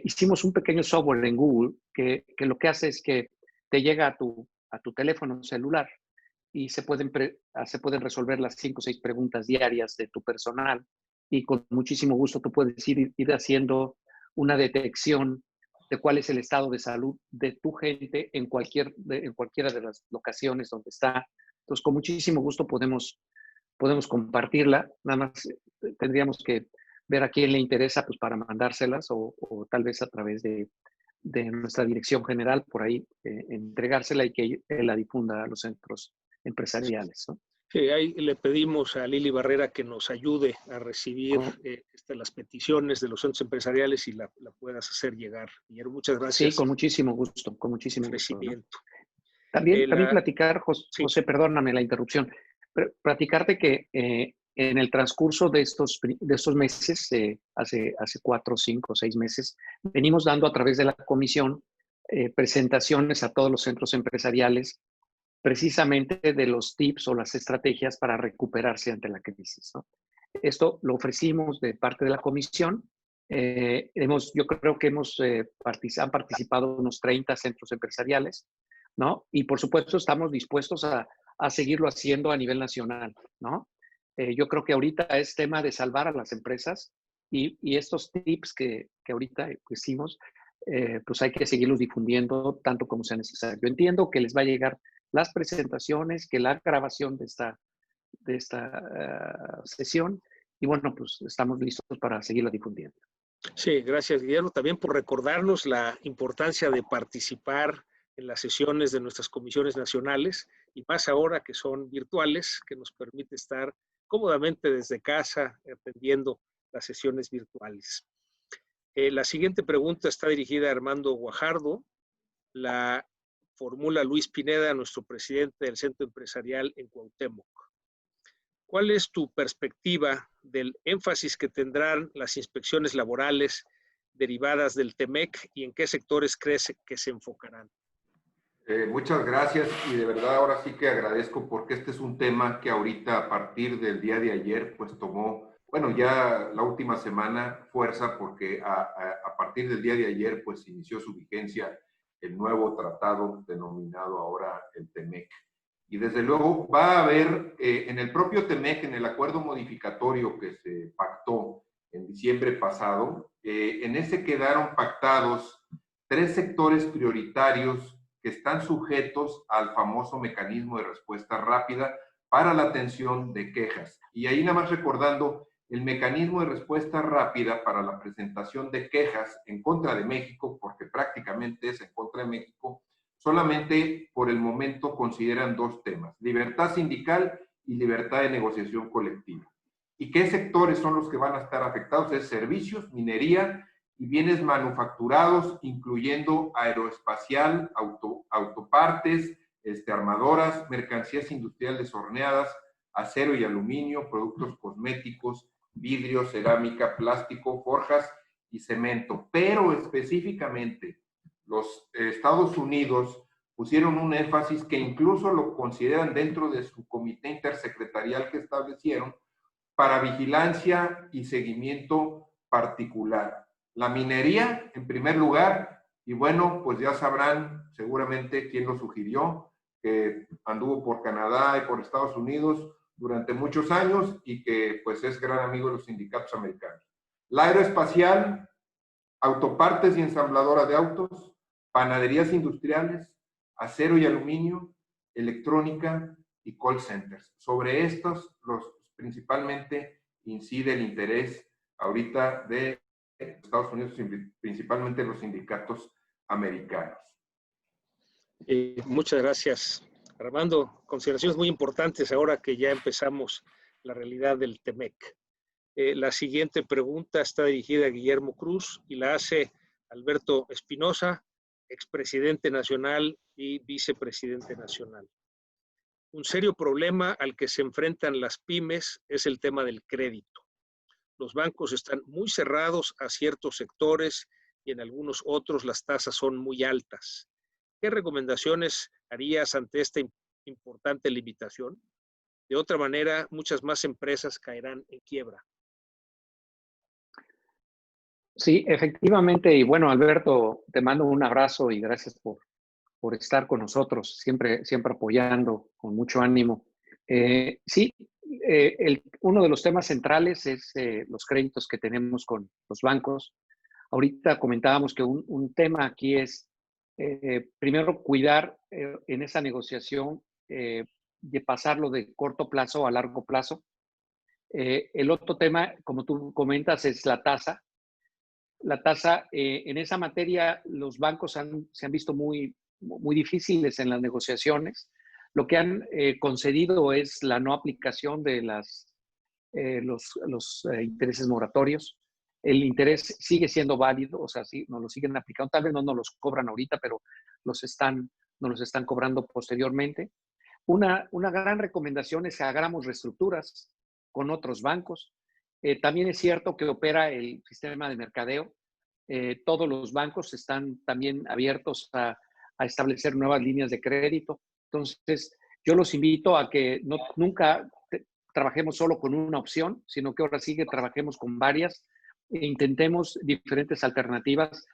Hicimos un pequeño software en Google que lo que hace es que te llega a tu teléfono celular y se pueden resolver las 5 o 6 preguntas diarias de tu personal, y con muchísimo gusto tú puedes ir haciendo una detección de cuál es el estado de salud de tu gente en cualquiera de las locaciones donde está. Entonces, con muchísimo gusto podemos compartirla. Nada más tendríamos que ver a quién le interesa, pues, para mandárselas, o tal vez a través de nuestra dirección general, por ahí, entregársela y que él la difunda a los centros empresariales, ¿no? Sí, ahí le pedimos a Lili Barrera que nos ayude a recibir las peticiones de los centros empresariales y la puedas hacer llegar. Guillermo, muchas gracias. Sí, con muchísimo gusto, con muchísimo gusto, ¿no? También platicar, José, perdóname la interrupción, pero platicarte que en el transcurso de estos meses, hace 4, 5, 6 meses, venimos dando a través de la comisión presentaciones a todos los centros empresariales, precisamente de los tips o las estrategias para recuperarse ante la crisis, ¿no? Esto lo ofrecimos de parte de la comisión. Yo creo que han participado unos 30 centros empresariales, ¿no? Y por supuesto estamos dispuestos a seguirlo haciendo a nivel nacional, ¿no? Yo creo que ahorita es tema de salvar a las empresas, y estos tips que ahorita hicimos, pues hay que seguirlos difundiendo tanto como sea necesario. Yo entiendo que les va a llegar las presentaciones, que la grabación de esta sesión, y bueno, pues estamos listos para seguirla difundiendo. Sí, gracias, Guillermo, también por recordarnos la importancia de participar en las sesiones de nuestras comisiones nacionales, y más ahora que son virtuales, que nos permite estar cómodamente desde casa atendiendo las sesiones virtuales. La siguiente pregunta está dirigida a Armando Guajardo. La formula Luis Pineda, nuestro presidente del Centro Empresarial en Cuauhtémoc. ¿Cuál es tu perspectiva del énfasis que tendrán las inspecciones laborales derivadas del TEMEC y en qué sectores crees que se enfocarán? Muchas gracias y de verdad ahora sí que agradezco porque este es un tema que ahorita a partir del día de ayer pues tomó, bueno, ya la última semana fuerza porque a partir del día de ayer pues inició su vigencia el nuevo tratado denominado ahora el TEMEC. Y desde luego va a haber en el propio TEMEC, en el acuerdo modificatorio que se pactó en diciembre pasado, en ese quedaron pactados 3 sectores prioritarios que están sujetos al famoso mecanismo de respuesta rápida para la atención de quejas. Y ahí nada más recordando, el mecanismo de respuesta rápida para la presentación de quejas en contra de México, porque prácticamente es en contra de México, solamente por el momento consideran 2 temas, libertad sindical y libertad de negociación colectiva. ¿Y qué sectores son los que van a estar afectados? Es servicios, minería y bienes manufacturados, incluyendo aeroespacial, autopartes, armadoras, mercancías industriales horneadas, acero y aluminio, productos cosméticos, vidrio, cerámica, plástico, forjas y cemento. Pero específicamente los Estados Unidos pusieron un énfasis que incluso lo consideran dentro de su comité intersecretarial que establecieron para vigilancia y seguimiento particular. La minería, en primer lugar, y bueno, pues ya sabrán seguramente quién lo sugirió, que anduvo por Canadá y por Estados Unidos durante muchos años y que pues es gran amigo de los sindicatos americanos. La aeroespacial, autopartes y ensambladoras de autos, panaderías industriales, acero y aluminio, electrónica y call centers. Sobre estos, principalmente incide el interés ahorita de Estados Unidos, principalmente los sindicatos americanos. Muchas gracias, Armando. Consideraciones muy importantes ahora que ya empezamos la realidad del TEMEC. La siguiente pregunta está dirigida a Guillermo Cruz y la hace Alberto Espinosa, expresidente nacional y vicepresidente nacional. Un serio problema al que se enfrentan las pymes es el tema del crédito. Los bancos están muy cerrados a ciertos sectores y en algunos otros las tasas son muy altas. ¿Qué recomendaciones harías ante esta importante limitación? De otra manera, muchas más empresas caerán en quiebra. Sí, efectivamente. Y bueno, Alberto, te mando un abrazo y gracias por estar con nosotros, siempre apoyando con mucho ánimo. Sí, uno de los temas centrales es los créditos que tenemos con los bancos. Ahorita comentábamos que un tema aquí es, primero, cuidar en esa negociación de pasarlo de corto plazo a largo plazo. El otro tema, como tú comentas, es la tasa. La tasa, en esa materia, los bancos se han visto muy difíciles en las negociaciones. Lo que han concedido es la no aplicación de los intereses moratorios. El interés sigue siendo válido, o sea, sí, nos lo siguen aplicando. Tal vez no nos los cobran ahorita, pero nos los están cobrando posteriormente. Una gran recomendación es que hagamos reestructuras con otros bancos. También es cierto que opera el sistema de mercadeo. Todos los bancos están también abiertos a establecer nuevas líneas de crédito. Entonces, yo los invito a que nunca trabajemos solo con una opción, sino que ahora sí que trabajemos con varias e intentemos diferentes alternativas.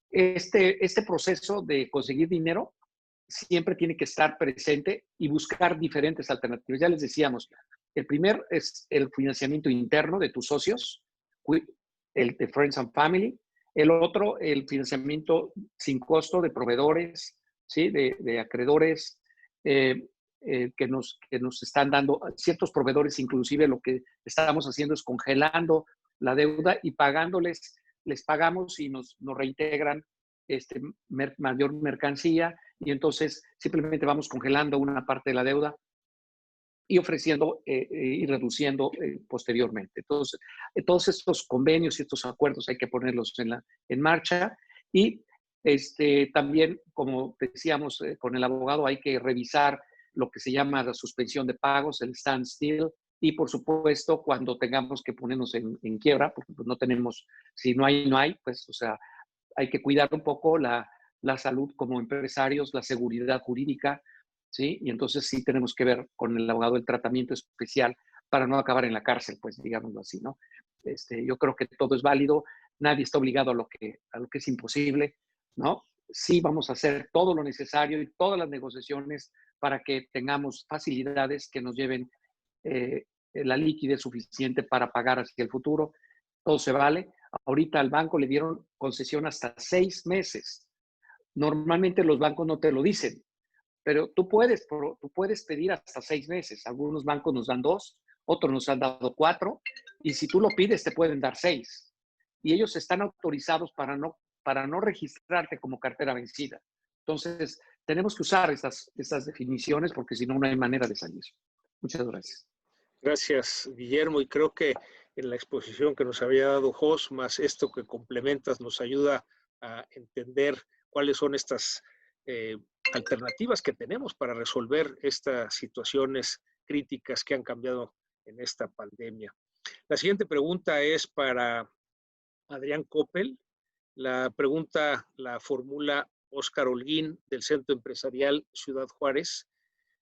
Este proceso de conseguir dinero siempre tiene que estar presente y buscar diferentes alternativas. Ya les decíamos, el primer es el financiamiento interno de tus socios, el de Friends and Family. El otro, el financiamiento sin costo de proveedores, ¿sí? de acreedores que nos están dando ciertos proveedores. Inclusive lo que estamos haciendo es congelando la deuda y pagándoles, les pagamos y nos reintegran mayor mercancía, y entonces simplemente vamos congelando una parte de la deuda y ofreciendo y reduciendo posteriormente. Entonces, todos estos convenios y estos acuerdos hay que ponerlos en marcha, y También, como decíamos con el abogado, hay que revisar lo que se llama la suspensión de pagos, el standstill, y por supuesto, cuando tengamos que ponernos en quiebra, porque pues no tenemos, si no hay, no hay, pues, o sea, hay que cuidar un poco la salud como empresarios, la seguridad jurídica, ¿sí? Y entonces sí tenemos que ver con el abogado el tratamiento especial para no acabar en la cárcel, pues digámoslo así, ¿no? Yo creo que todo es válido, nadie está obligado a lo que es imposible, ¿no? Sí vamos a hacer todo lo necesario y todas las negociaciones para que tengamos facilidades que nos lleven la liquidez suficiente para pagar hacia el futuro. Todo se vale. Ahorita al banco le dieron concesión hasta 6 meses. Normalmente los bancos no te lo dicen, pero tú puedes pedir hasta 6 meses. Algunos bancos nos dan 2, otros nos han dado 4, y si tú lo pides te pueden dar 6. Y ellos están autorizados para no registrarte como cartera vencida. Entonces, tenemos que usar estas definiciones porque si no, no hay manera de salir. Muchas gracias. Gracias, Guillermo. Y creo que en la exposición que nos había dado Jos, más esto que complementas, nos ayuda a entender cuáles son estas alternativas que tenemos para resolver estas situaciones críticas que han cambiado en esta pandemia. La siguiente pregunta es para Adrián Coppel. La pregunta la formula Óscar Holguín del Centro Empresarial Ciudad Juárez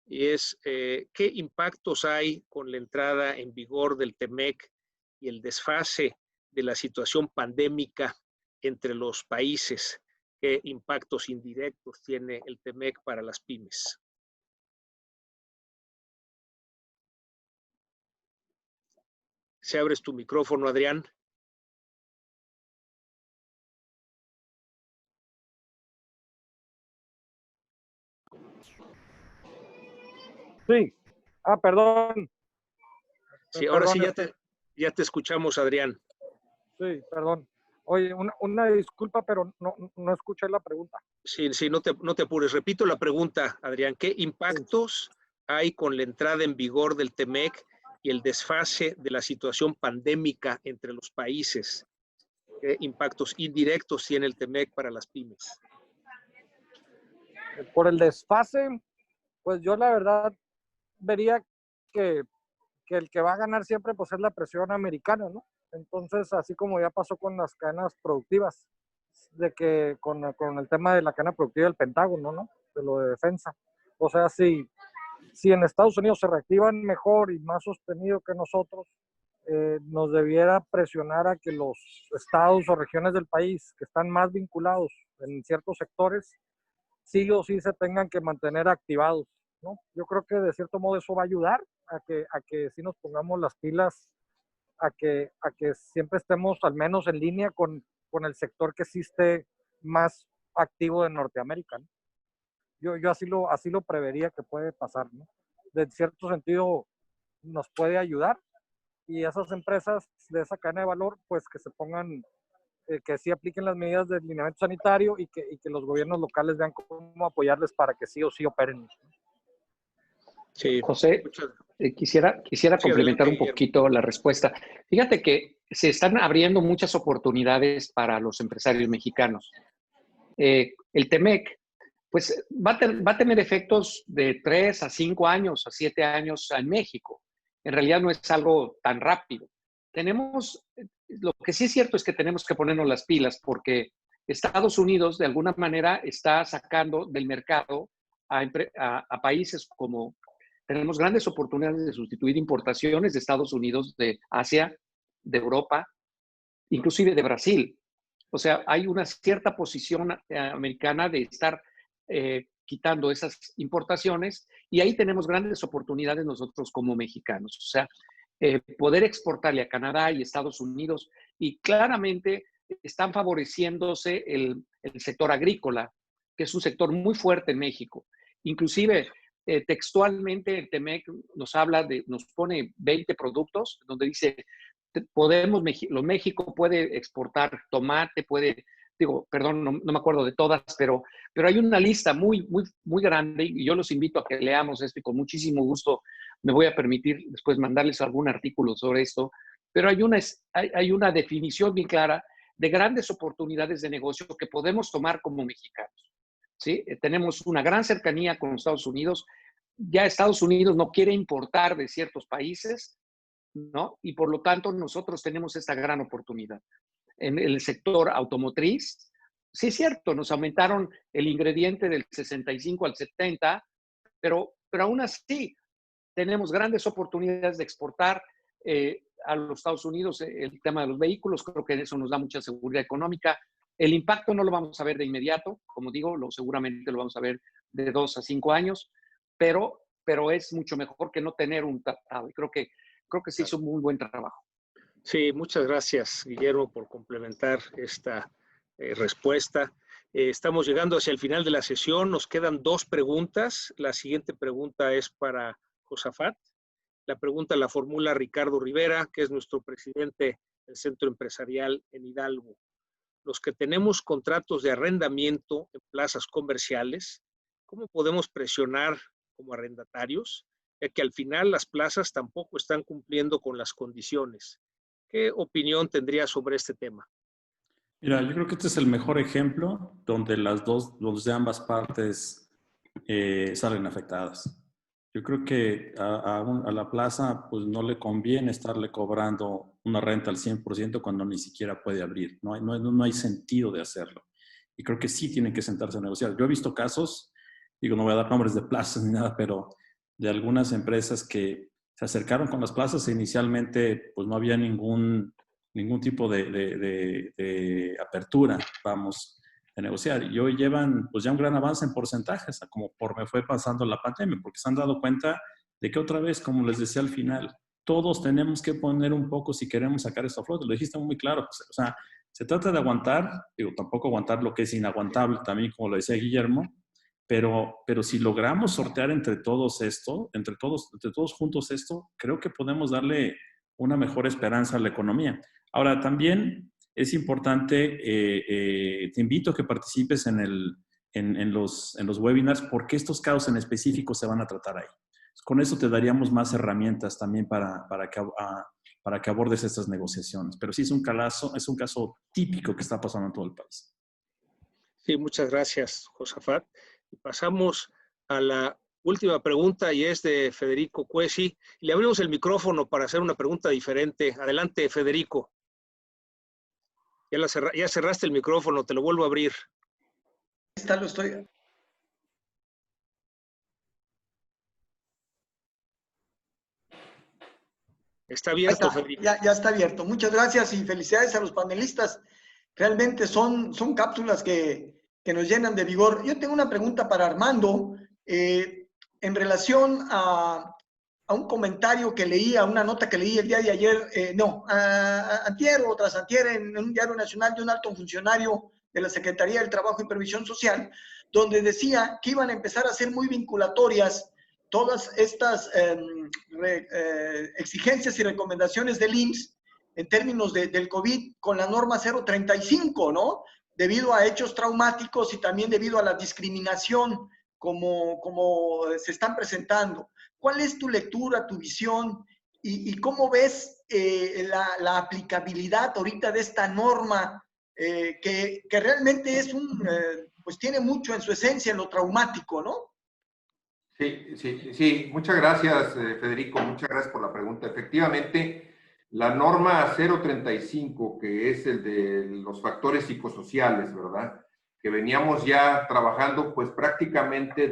y es ¿qué impactos hay con la entrada en vigor del TEMEC y el desfase de la situación pandémica entre los países? ¿Qué impactos indirectos tiene el TEMEC para las pymes? Si abres tu micrófono, Adrián. Sí. Perdón. Sí, ahora sí ya te escuchamos, Adrián. Sí, perdón. Oye, una disculpa, pero no escuché la pregunta. Sí, no te apures. Repito la pregunta, Adrián. ¿Qué impactos hay con la entrada en vigor del TEMEC y el desfase de la situación pandémica entre los países? ¿Qué impactos indirectos tiene el TEMEC para las pymes? Por el desfase, pues yo la verdad vería que el que va a ganar siempre pues es la presión americana, ¿no? Entonces, así como ya pasó con las cadenas productivas, de que con el tema de la cadena productiva del Pentágono, ¿no? De lo de defensa. O sea, si en Estados Unidos se reactivan mejor y más sostenido que nosotros, nos debiera presionar a que los estados o regiones del país que están más vinculados en ciertos sectores, sí o sí se tengan que mantener activados, ¿no? Yo creo que de cierto modo eso va a ayudar a que sí nos pongamos las pilas, a que siempre estemos al menos en línea con el sector que sí esté más activo de Norteamérica, ¿no? Yo así lo prevería que puede pasar, ¿no? De cierto sentido nos puede ayudar y esas empresas de esa cadena de valor, pues que se pongan, que sí apliquen las medidas de lineamiento sanitario y que los gobiernos locales vean cómo apoyarles para que sí o sí operen. Sí. José, quisiera complementar un poquito la respuesta. Fíjate que se están abriendo muchas oportunidades para los empresarios mexicanos. El TEMEC, pues va a tener efectos de 3 a 5 años, a 7 años en México. En realidad no es algo tan rápido. Lo que sí es cierto es que tenemos que ponernos las pilas porque Estados Unidos de alguna manera está sacando del mercado a países como... Tenemos grandes oportunidades de sustituir importaciones de Estados Unidos, de Asia, de Europa, inclusive de Brasil. O sea, hay una cierta posición americana de estar quitando esas importaciones y ahí tenemos grandes oportunidades nosotros como mexicanos. O sea, poder exportarle a Canadá y Estados Unidos y claramente están favoreciéndose el sector agrícola, que es un sector muy fuerte en México. Inclusive, textualmente el TEMEC nos pone 20 productos donde dice México puede exportar tomate, no me acuerdo de todas, pero hay una lista muy, muy, muy grande y yo los invito a que leamos esto y con muchísimo gusto me voy a permitir después mandarles algún artículo sobre esto, pero hay una definición bien clara de grandes oportunidades de negocio que podemos tomar como mexicanos. ¿Sí? Tenemos una gran cercanía con Estados Unidos. Ya Estados Unidos no quiere importar de ciertos países, ¿no? Y por lo tanto nosotros tenemos esta gran oportunidad. En el sector automotriz, sí es cierto, nos aumentaron el ingrediente del 65 al 70, pero aún así tenemos grandes oportunidades de exportar a los Estados Unidos el tema de los vehículos. Creo que eso nos da mucha seguridad económica. El impacto no lo vamos a ver de inmediato, como digo, seguramente lo vamos a ver de 2 a 5 años, pero es mucho mejor que no tener un tratado. Creo que se hizo un muy buen trabajo. Sí, muchas gracias, Guillermo, por complementar esta respuesta. Estamos llegando hacia el final de la sesión. Nos quedan 2 preguntas. La siguiente pregunta es para Josafat. La pregunta la formula Ricardo Rivera, que es nuestro presidente del Centro Empresarial en Hidalgo. Los que tenemos contratos de arrendamiento en plazas comerciales, ¿cómo podemos presionar como arrendatarios? Ya que al final las plazas tampoco están cumpliendo con las condiciones. ¿Qué opinión tendría sobre este tema? Mira, yo creo que este es el mejor ejemplo donde los de ambas partes salen afectadas. Yo creo que a la plaza pues no le conviene estarle cobrando una renta al 100% cuando ni siquiera puede abrir. No hay sentido de hacerlo. Y creo que sí tienen que sentarse a negociar. Yo he visto casos, digo, no voy a dar nombres de plazas ni nada, pero de algunas empresas que se acercaron con las plazas e inicialmente pues no había ningún tipo de apertura, vamos, de negociar. Y hoy llevan pues ya un gran avance en porcentajes, como por me fue pasando la pandemia, porque se han dado cuenta de que otra vez, como les decía al final, todos tenemos que poner un poco si queremos sacar esto a flote. Lo dijiste muy claro, pues, o sea, se trata de aguantar, digo, tampoco aguantar lo que es inaguantable, también como lo decía Guillermo, pero si logramos sortear entre todos juntos esto, creo que podemos darle una mejor esperanza a la economía. Ahora, también es importante, te invito a que participes en los webinars, porque estos casos en específico se van a tratar ahí. Con eso te daríamos más herramientas también para que abordes estas negociaciones. Pero sí es un caso típico que está pasando en todo el país. Sí, muchas gracias, Josafat. Y pasamos a la última pregunta y es de Federico Cuesi. Le abrimos el micrófono para hacer una pregunta diferente. Adelante, Federico. Ya cerraste el micrófono, te lo vuelvo a abrir. Lo estoy. Está abierto, Federico. Ya está abierto. Muchas gracias y felicidades a los panelistas. Realmente son cápsulas que nos llenan de vigor. Yo tengo una pregunta para Armando en relación a un comentario que leí, a una nota que leí el día de ayer, antier o tras antier en un diario nacional de un alto funcionario de la Secretaría del Trabajo y Previsión Social, donde decía que iban a empezar a ser muy vinculatorias todas estas exigencias y recomendaciones del IMSS en términos del COVID con la norma 035, ¿no? Debido a hechos traumáticos y también debido a la discriminación como se están presentando. ¿Cuál es tu lectura, tu visión y cómo ves la aplicabilidad ahorita de esta norma que realmente es pues tiene mucho en su esencia en lo traumático, ¿no? Sí. Muchas gracias, Federico. Muchas gracias por la pregunta. Efectivamente, la norma 035, que es el de los factores psicosociales, ¿verdad? Que veníamos ya trabajando pues prácticamente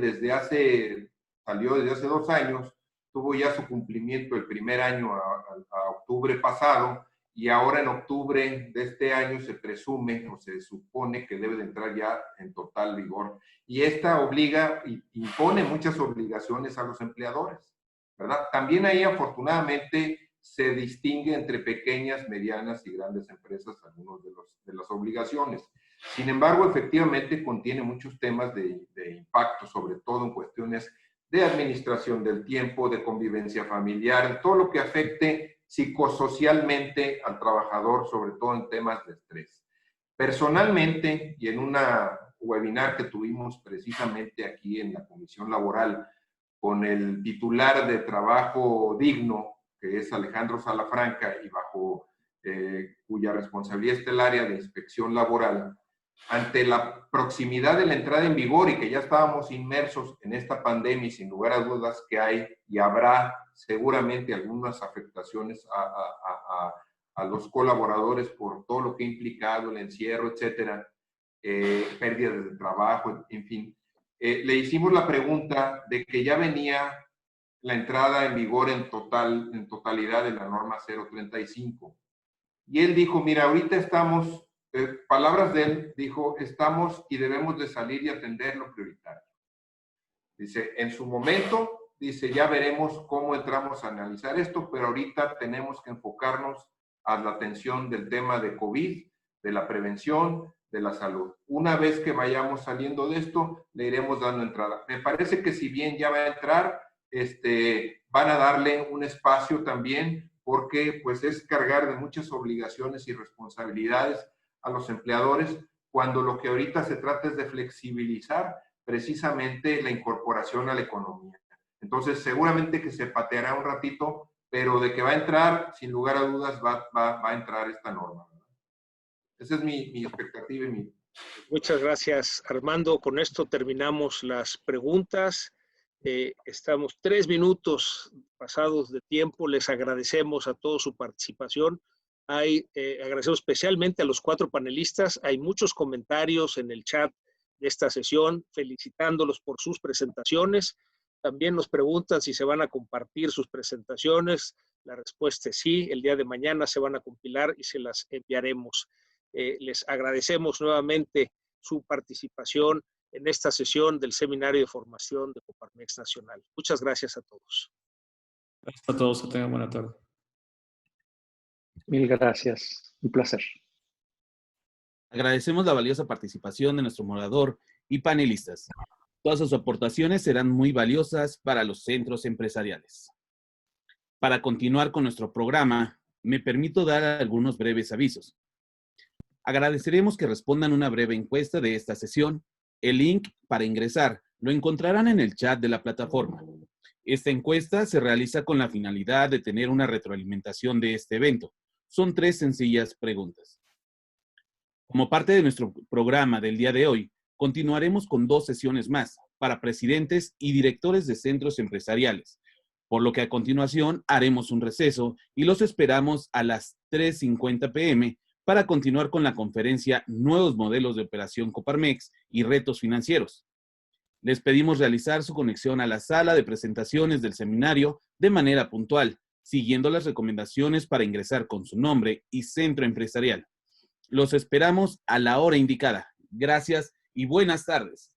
salió desde hace 2 años, tuvo ya su cumplimiento el primer año a octubre pasado, y ahora en octubre de este año se presume o se supone que debe de entrar ya en total vigor. Y esta impone muchas obligaciones a los empleadores, ¿verdad? También ahí afortunadamente se distingue entre pequeñas, medianas y grandes empresas algunas de las obligaciones. Sin embargo, efectivamente contiene muchos temas de impacto, sobre todo en cuestiones de administración del tiempo, de convivencia familiar, todo lo que afecte psicosocialmente al trabajador, sobre todo en temas de estrés. Personalmente, y en una webinar que tuvimos precisamente aquí en la Comisión Laboral con el titular de Trabajo Digno, que es Alejandro Salafranca, y bajo cuya responsabilidad está el área de inspección laboral, ante la proximidad de la entrada en vigor y que ya estábamos inmersos en esta pandemia y sin lugar a dudas que hay y habrá seguramente algunas afectaciones a los colaboradores por todo lo que ha implicado el encierro, etcétera, pérdidas de trabajo, en fin. Le hicimos la pregunta de que ya venía la entrada en vigor en totalidad de la norma 035. Y él dijo, mira, ahorita estamos, palabras de él, dijo, estamos y debemos de salir y atender lo prioritario. Dice, en su momento, dice, ya veremos cómo entramos a analizar esto, pero ahorita tenemos que enfocarnos a la atención del tema de COVID, de la prevención, de la salud. Una vez que vayamos saliendo de esto, le iremos dando entrada. Me parece que si bien ya va a entrar, van a darle un espacio también, porque pues es cargar de muchas obligaciones y responsabilidades a los empleadores, cuando lo que ahorita se trata es de flexibilizar precisamente la incorporación a la economía. Entonces, seguramente que se pateará un ratito, pero de que va a entrar, sin lugar a dudas, va a entrar esta norma. Esa es mi expectativa y mi... Muchas gracias, Armando. Con esto terminamos las preguntas. Estamos 3 minutos pasados de tiempo. Les agradecemos a todos su participación. Agradecemos especialmente a los 4 panelistas. Hay muchos comentarios en el chat de esta sesión, felicitándolos por sus presentaciones. También nos preguntan si se van a compartir sus presentaciones. La respuesta es sí. El día de mañana se van a compilar y se las enviaremos. Les agradecemos nuevamente su participación en esta sesión del Seminario de Formación de Coparmex Nacional. Muchas gracias a todos. Gracias a todos, que tengan buena tarde. Mil gracias, un placer. Agradecemos la valiosa participación de nuestro moderador y panelistas. Todas sus aportaciones serán muy valiosas para los centros empresariales. Para continuar con nuestro programa, me permito dar algunos breves avisos. Agradeceremos que respondan una breve encuesta de esta sesión. El link para ingresar lo encontrarán en el chat de la plataforma. Esta encuesta se realiza con la finalidad de tener una retroalimentación de este evento. Son 3 sencillas preguntas. Como parte de nuestro programa del día de hoy, continuaremos con 2 sesiones más para presidentes y directores de centros empresariales, por lo que a continuación haremos un receso y los esperamos a las 3:50 p.m. para continuar con la conferencia Nuevos Modelos de Operación Coparmex y Retos Financieros. Les pedimos realizar su conexión a la sala de presentaciones del seminario de manera puntual, siguiendo las recomendaciones para ingresar con su nombre y centro empresarial. Los esperamos a la hora indicada. Gracias y buenas tardes.